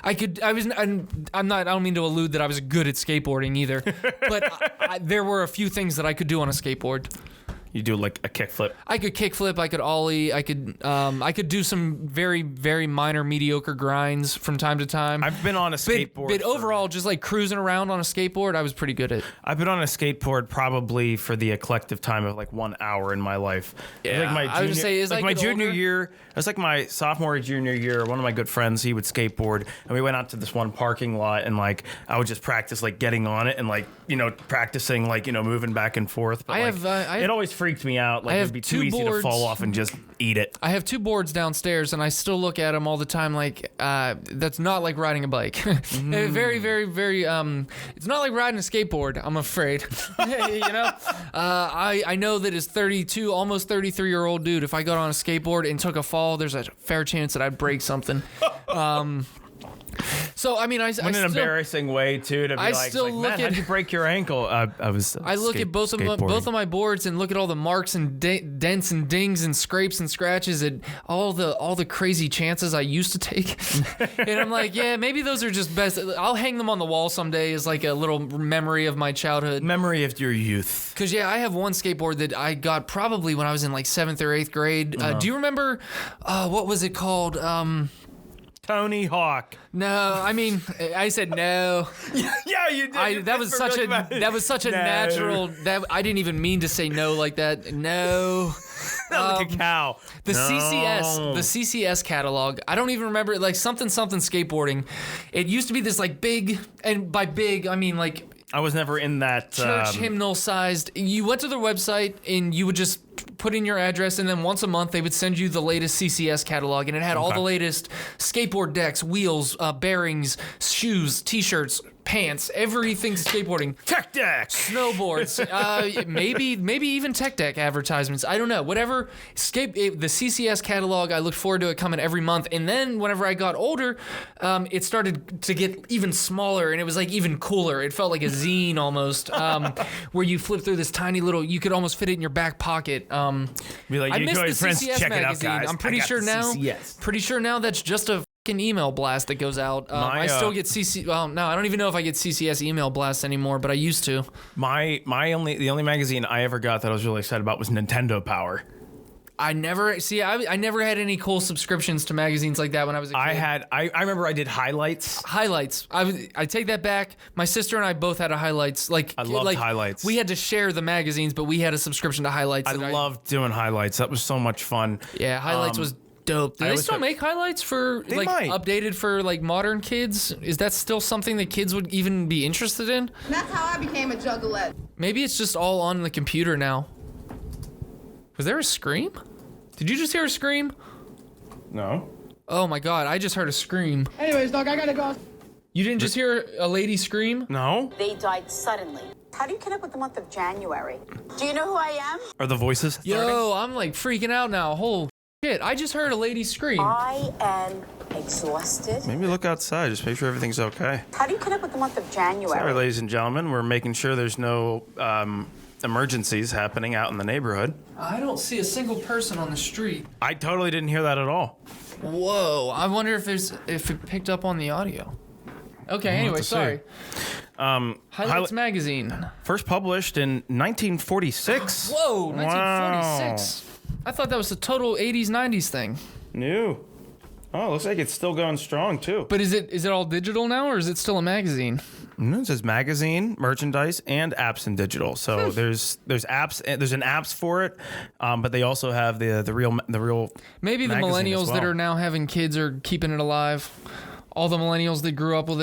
don't mean to allude that I was good at skateboarding either, but there were a few things that I could do on a skateboard. You do like a kickflip. I could kickflip. I could ollie. I could do some very, very minor, mediocre grinds from time to time. I've been on a skateboard. But overall, just like cruising around on a skateboard, I was pretty good at. I've been on a skateboard probably for the collective time of like 1 hour in my life. Yeah, I would say is like my get junior older- year. It was like my sophomore or junior year. One of my good friends, he would skateboard, and we went out to this one parking lot, and like I would just practice like getting on it and like practicing like moving back and forth. But it always freaked me out. Like it'd be too easy to fall off and just eat it. I have 2 boards downstairs, and I still look at them all the time. Like that's not like riding a bike. Very, very, very. It's not like riding a skateboard. I'm afraid. I know that as 32, almost 33-year-old dude, if I got on a skateboard and took a fall, there's a fair chance that I'd break something. So I mean, an embarrassing way too to be man, how'd you break your ankle? I look at both of my boards and look at all the marks and dents and dings and scrapes and scratches and all the crazy chances I used to take, and I'm like, yeah, maybe those are just best. I'll hang them on the wall someday as like a little memory of my childhood, memory of your youth. Because I have one skateboard that I got probably when I was in like 7th or 8th grade. Do you remember what was it called? Tony Hawk. No, I mean, I said no. Yeah, you did. That was such a natural. That I didn't even mean to say no like that. No. Like a cow. The CCS catalog. I don't even remember like something skateboarding. It used to be this like big, and by big I mean like. I was never in that church hymnal sized. You went to their website and you would just put in your address, and then once a month they would send you the latest CCS catalog, and it had all the latest skateboard decks, wheels, bearings, shoes, t-shirts, pants, everything skateboarding. Tech deck, snowboards, maybe even tech deck advertisements. I don't know. Whatever. The CCS catalog, I looked forward to it coming every month. And then whenever I got older, it started to get even smaller, and it was like even cooler. It felt like a zine almost, where you flip through this tiny little. You could almost fit it in your back pocket. Be like, I missed the CCS magazine. Out, I'm pretty sure now. CCS. Pretty sure now that's just a email blast that goes out. I still get Well, no, I don't even know if I get CCS email blasts anymore, but I used to. The only magazine I ever got that I was really excited about was Nintendo Power. I never had any cool subscriptions to magazines like that when I was a kid. I remember I did Highlights. I take that back. My sister and I both had a Highlights. I loved Highlights. We had to share the magazines, but we had a subscription to Highlights. I loved doing Highlights. That was so much fun. Yeah, Highlights was dope. Do they still make highlights for updated for like modern kids? Is that still something that kids would even be interested in? And that's how I became a juggalette. Maybe it's just all on the computer now. Was there a scream? Did you just hear a scream? No. Oh my god, I just heard a scream. Anyways, dog, I gotta go. You didn't just hear a lady scream? No. They died suddenly. How do you connect with the month of January? Do you know who I am? Are the voices starting? Yo, I'm like freaking out now. Holy shit, I just heard a lady scream. I am exhausted. Maybe look outside. Just make sure everything's okay. How do you connect with the month of January? Sorry, ladies and gentlemen. We're making sure there's no emergencies happening out in the neighborhood. I don't see a single person on the street. I totally didn't hear that at all. Whoa, I wonder if it picked up on the audio. Okay, anyway, sorry. Highlights Magazine. First published in 1946. Whoa, 1946. Wow. I thought that was a total 80s, 90s thing. New. Oh, looks like it's still going strong, too. But is it all digital now, or is it still a magazine? It says magazine, merchandise, and apps in digital. So there's apps, there's an apps for it, but they also have the real Maybe the millennials that are now having kids are keeping it alive. All the millennials that grew up with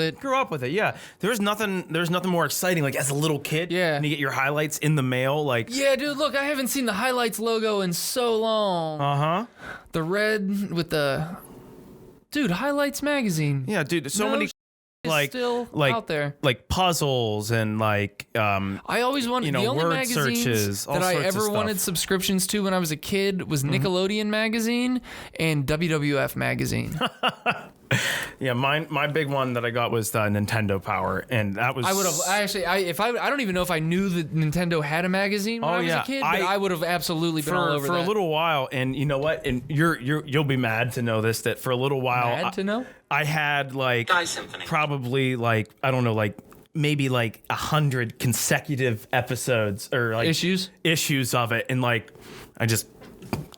it. Yeah. There's nothing more exciting, like as a little kid. Yeah. And you get your highlights in the mail, like. Yeah, dude, look, I haven't seen the highlights logo in so long. Uh-huh. The red with the... Dude, Highlights Magazine. Yeah, dude, so many still out there. Like puzzles and like I always wanted the only word magazines searches, that I ever wanted subscriptions to when I was a kid was Nickelodeon Magazine and WWF Magazine. Yeah, my big one that I got was the Nintendo Power, and that was. I don't even know if I knew that Nintendo had a magazine when I was a kid, but I would have absolutely been all over for that. a little while. And you know what? And you'll be mad to know this, that for a little while, I had like probably like I don't know, like maybe like 100 consecutive episodes or like issues of it, and like I just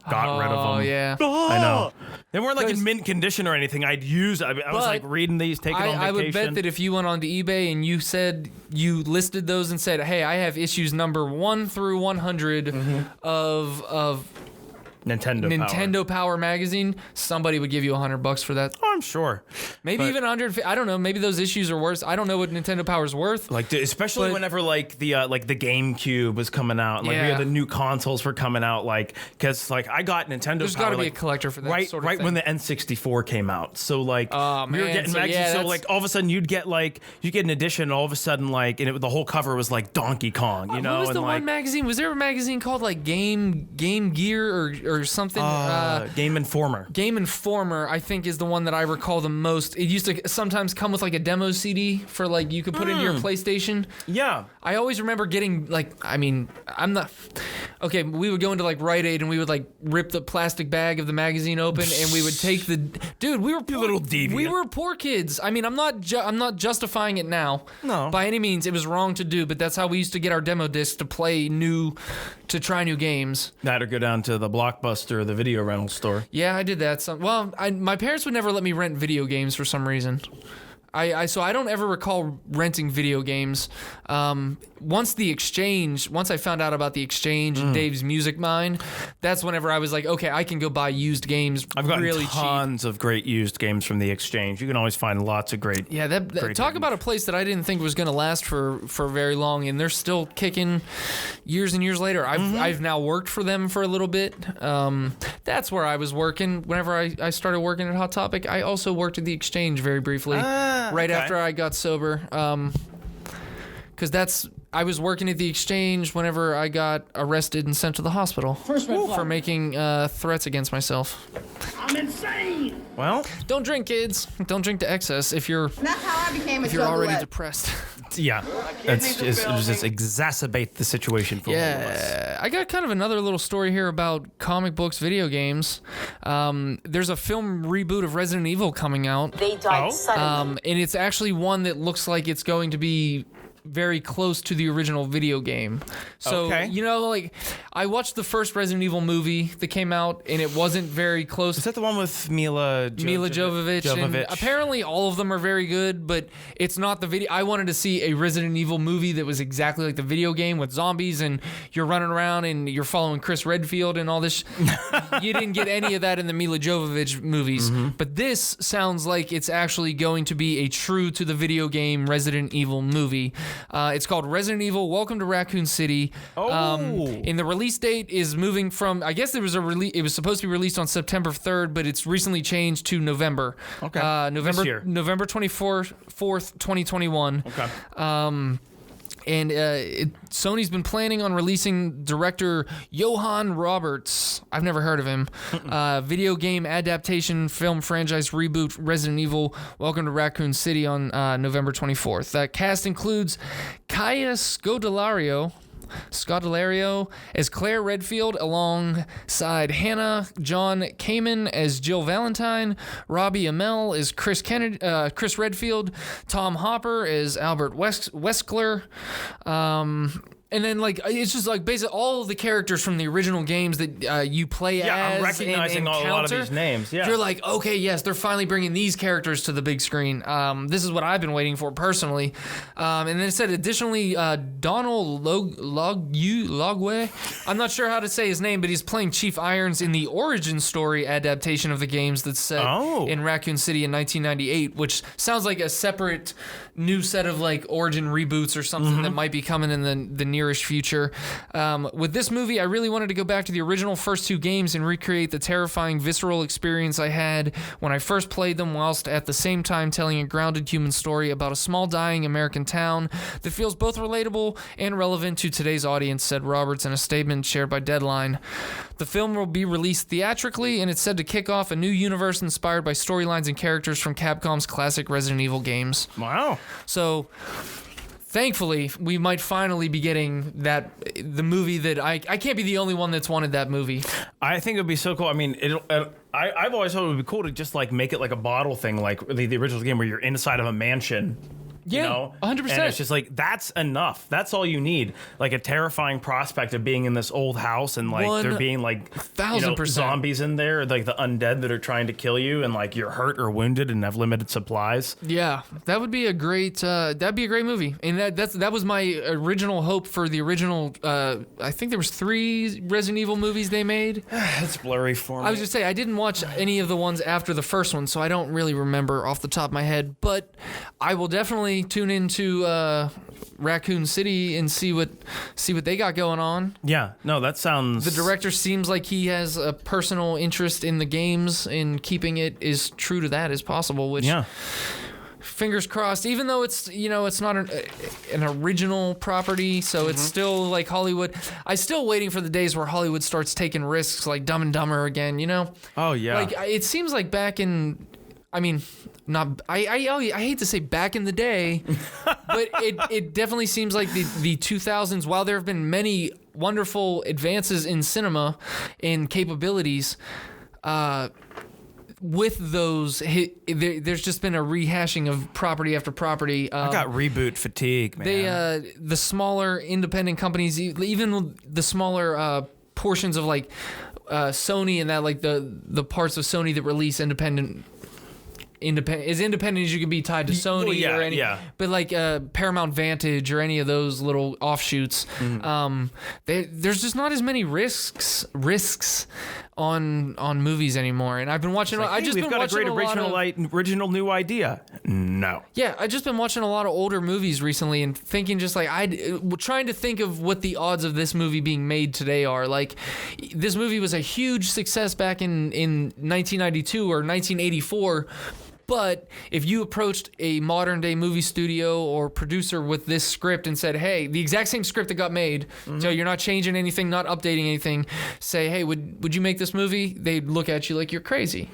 got rid of them. Oh yeah, I know. They weren't like in mint condition or anything. I was like reading these, taking on vacation. I would bet that if you went onto eBay and you said you listed those and said, "Hey, I have issues number 1 through 100 of Nintendo Power magazine," somebody would give you $100 for that. Oh, I'm sure. Maybe even 150. I don't know. Maybe those issues are worth. I don't know what Nintendo Power's worth. Like, especially whenever like the GameCube was coming out, like the new consoles were coming out, like because like I got Nintendo. There's got to be a collector for that sort of thing. Right when the N64 came out. So like we were getting magazines. So like all of a sudden you get an edition. And all of a sudden like the whole cover was like Donkey Kong. You know, what was the one magazine? Was there a magazine called like Game Gear or something? Game Informer. Game Informer, I think, is the one that I recall the most. It used to sometimes come with like a demo CD for like you could put into your PlayStation. Yeah. I always remember getting like, I mean, I'm not... Okay, we would go into like Rite Aid and we would like rip the plastic bag of the magazine open and we would take the... Dude, we were poor, little deviant. We were poor kids. I mean, I'm not justifying it now. No. By any means, it was wrong to do, but that's how we used to get our demo discs to try new games. That or go down to the Blockbuster or the video rental store. Yeah, I did that. My parents would never let me rent video games for some reason. So I don't ever recall renting video games. Once I found out about the Exchange and Dave's Music Mine, that's whenever I was like, okay, I can go buy used games. I've gotten really tons of great used games from the Exchange. You can always find lots of great. Yeah, great talk games. About a place that I didn't think was going to last for very long, and they're still kicking years and years later. I've now worked for them for a little bit. That's where I was working whenever I started working at Hot Topic. I also worked at the Exchange very briefly. After I got sober, because I was working at the Exchange whenever I got arrested and sent to the hospital for making threats against myself. I'm insane. Well, don't drink, kids. Don't drink to excess if you're already depressed. Yeah, it's just exacerbate the situation for all of us. I got kind of another little story here about comic books, video games. There's a film reboot of Resident Evil coming out. They died suddenly. And it's actually one that looks like it's going to be very close to the original video game. So, Okay. you know, like, I watched the first Resident Evil movie that came out, and it wasn't very close. Is that the one with Mila Jovovich? And apparently all of them are very good, but it's not the video. I wanted to see a Resident Evil movie that was exactly like the video game with zombies, and you're running around and you're following Chris Redfield and all this. You didn't get any of that in the Mila Jovovich movies, but this sounds like it's actually going to be a true to the video game Resident Evil movie. It's called Resident Evil Welcome to Raccoon City. And the release date is moving from, I guess it was supposed to be released on September 3rd, but it's recently changed to November. Okay. November This year. November 4th, 2021. Okay. And Sony's been planning on releasing director Johan Roberts. I've never heard of him. Video game adaptation film franchise reboot Resident Evil Welcome to Raccoon City on November 24th. That cast includes Kaya Scodelario as Claire Redfield, alongside Hannah John Kamen as Jill Valentine, Robbie Amell as Chris Redfield, Tom Hopper as Albert Wesker. And then, like, it's just like basically all of the characters from the original games that you play as. Yeah, I'm recognizing and a lot of these names. Yeah, you're like, okay, yes, they're finally bringing these characters to the big screen. This is what I've been waiting for personally. And then it said, additionally, Donald Logwe. I'm not sure how to say his name, but he's playing Chief Irons in the origin story adaptation of the games that's set in Raccoon City in 1998, which sounds like a separate new set of like origin reboots or something that might be coming in the nearish future. With this movie, I really wanted to go back to the original first two games and recreate the terrifying, visceral experience I had when I first played them, whilst at the same time telling a grounded human story about a small, dying American town that feels both relatable and relevant to today's audience, said Roberts in a statement shared by Deadline. The film will be released theatrically, and it's said to kick off a new universe inspired by storylines and characters from Capcom's classic Resident Evil games. Wow. So, thankfully, we might finally be getting the movie that I can't be the only one that's wanted that movie. I think it would be so cool. I mean, I've always thought it would be cool to just like make it like a bottle thing, like the original game where you're inside of a mansion. Yeah, you know? 100%. And it's just like, that's enough. That's all you need. Like a terrifying prospect of being in this old house and like there being like 1,000% zombies in there, like the undead that are trying to kill you, and like you're hurt or wounded and have limited supplies. Yeah, that would be a great. That'd be a great movie, and that was my original hope for the original. I think there was 3 Resident Evil movies they made. It's blurry for me. I was just say I didn't watch any of the ones after the first one, so I don't really remember off the top of my head. But I will definitely tune into Raccoon City and see what they got going on. Yeah, no, that sounds. The director seems like he has a personal interest in the games and keeping it as true to that as possible. Which, fingers crossed. Even though it's not an original property, so it's still like Hollywood. I'm still waiting for the days where Hollywood starts taking risks, like Dumb and Dumber again. You know? Oh yeah. Like it seems like back in. I mean, not. I hate to say back in the day, but it definitely seems like the 2000s. While there have been many wonderful advances in cinema and capabilities, with those, there's just been a rehashing of property after property. I got reboot fatigue, man. The smaller independent companies, even the smaller portions of like Sony and that, like the parts of Sony that release independent as independent as you can be tied to Sony or any, but like Paramount Vantage or any of those little offshoots, there's just not as many risks on movies anymore. And I've been watching. Like, we've got a great original new idea. No. Yeah, I've just been watching a lot of older movies recently and thinking just like trying to think of what the odds of this movie being made today are. Like, this movie was a huge success back in 1992 or 1984. But if you approached a modern day movie studio or producer with this script and said, hey, the exact same script that got made, so you're not changing anything, not updating anything, say, hey, would you make this movie? They'd look at you like you're crazy.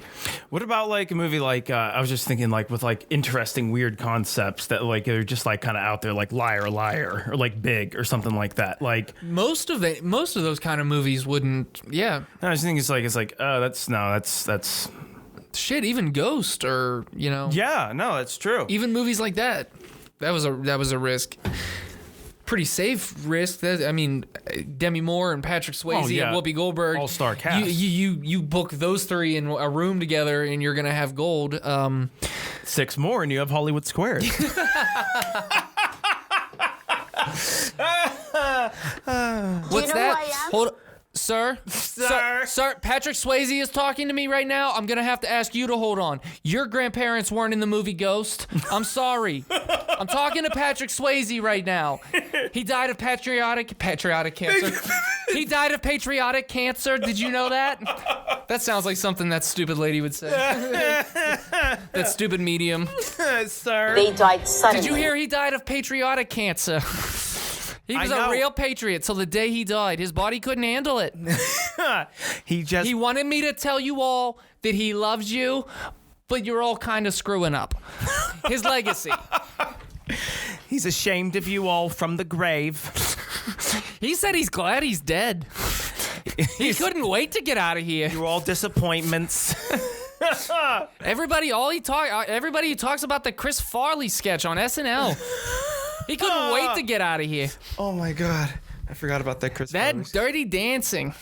What about like a movie like, I was just thinking like with like interesting, weird concepts that like they're just like kind of out there, like Liar, Liar, or like Big or something like that. Like most of those kind of movies wouldn't, yeah. I just think it's like, oh, that's shit, even Ghost or, Yeah, no, that's true. Even movies like that. that was a risk. Pretty safe risk. I mean, Demi Moore and Patrick Swayze and Whoopi Goldberg. All-star cast. You book those three in a room together, and you're gonna have gold. 6 more, and you have Hollywood Squares. What's that? Who I am? Hold. Sir, Patrick Swayze is talking to me right now. I'm gonna have to ask you to hold on. Your grandparents weren't in the movie Ghost. I'm sorry. I'm talking to Patrick Swayze right now. He died of patriotic cancer. He died of patriotic cancer. Did you know that? That sounds like something that stupid lady would say. That stupid medium. Sir. They died suddenly. Did you hear he died of patriotic cancer? He was a real patriot till the day he died. His body couldn't handle it. He wanted me to tell you all that he loves you, but you're all kind of screwing up. His legacy. He's ashamed of you all from the grave. He said he's glad he's dead. He couldn't wait to get out of here. You're all disappointments. Everybody talks about the Chris Farley sketch on SNL. He couldn't wait to get out of here. Oh my God. I forgot about that Chris That Farley. Dirty Dancing.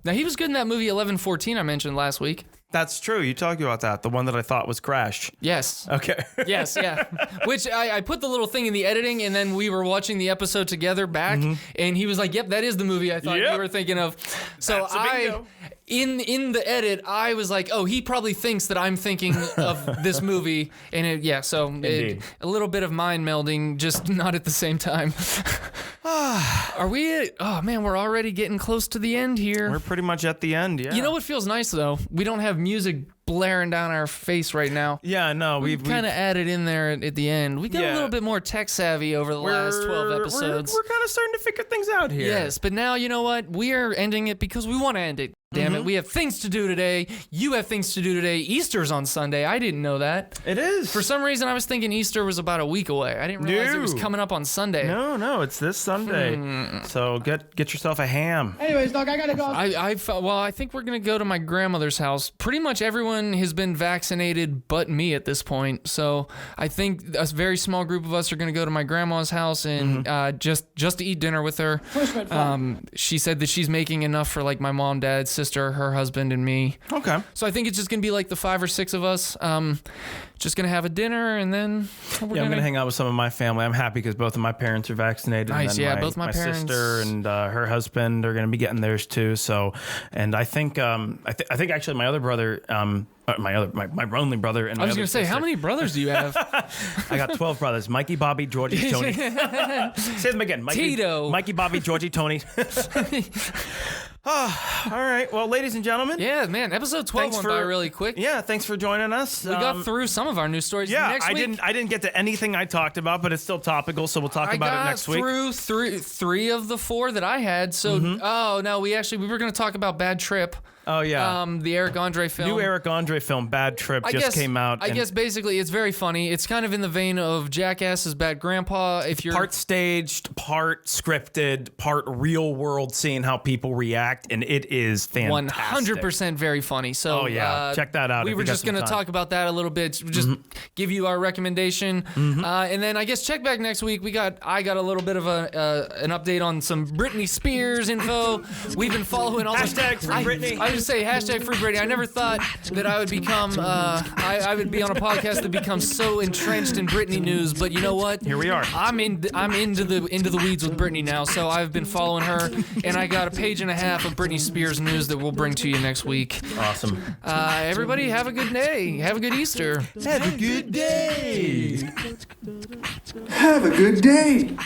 Now, he was good in that movie 11-14 I mentioned last week. That's true. You talked about that. The one that I thought was Crash. Yes. Okay. Yes, yeah. Which I put the little thing in the editing, and then we were watching the episode together back, and he was like, yep, that is the movie I thought you were thinking of. So in the edit, I was like, oh, he probably thinks that I'm thinking of this movie. And a little bit of mind melding, just not at the same time. Are we? Oh, man, we're already getting close to the end here. We're pretty much at the end, yeah. You know what feels nice, though? We don't have music blaring down our face right now. Yeah, no. We've kind of added in there at the end. We got a little bit more tech savvy over the last 12 episodes. We're kind of starting to figure things out here. Yes, but now, you know what? We are ending it because we want to end it. Damn it. We have things to do today. You have things to do today. Easter's on Sunday. I didn't know that. It is. For some reason, I was thinking Easter was about a week away. I didn't realize it was coming up on Sunday. No, it's this Sunday. So get yourself a ham. Anyways, dog, I gotta go. I think we're going to go to my grandmother's house. Pretty much everyone has been vaccinated but me at this point. So I think a very small group of us are going to go to my grandma's house and just to eat dinner with her. She said that she's making enough for like my mom, dad, sister, her husband, and me. Okay. So I think it's just going to be like the 5 or 6 of us. Just going to have a dinner and then I'm going to hang out with some of my family. I'm happy because both of my parents are vaccinated. Nice, and then both my parents. sister and her husband are going to be getting theirs too. So, and I think I think actually my other brother, my only brother, and I was going to say, how many brothers do you have? I got 12 brothers: Mikey, Bobby, Georgie, Tony. Say them again: Tito, Mikey, Bobby, Georgie, Tony. All right. Well, ladies and gentlemen. Yeah, man. Episode 12 went by really quick. Yeah, thanks for joining us. We got through some of our news stories. Yeah, next week, I didn't get to anything I talked about, but it's still topical, so we'll talk about it next week. I got through three of the 4 that I had. So, we were going to talk about Bad Trip. Oh, yeah. The Eric Andre film. New Eric Andre film, Bad Trip, came out. I guess basically it's very funny. It's kind of in the vein of Jackass's Bad Grandpa. If you're part staged, part scripted, part real world, seeing how people react, and it is fantastic. 100% very funny. So check that out. We were just going to talk about that a little bit. Just give you our recommendation, and then I guess check back next week. I got a little bit of an update on some Britney Spears info. We've been following all Hashtag free Britney. I would say hashtag free Britney. I never thought that I would become I would be on a podcast that becomes so entrenched in Britney news, but you know what? Here we are. I'm into the weeds with Britney now, so I've been following her, and I got a page and a half of Britney Spears news that we'll bring to you next week. Awesome. Everybody, have a good day. Have a good Easter. Have a good day. Have a good day.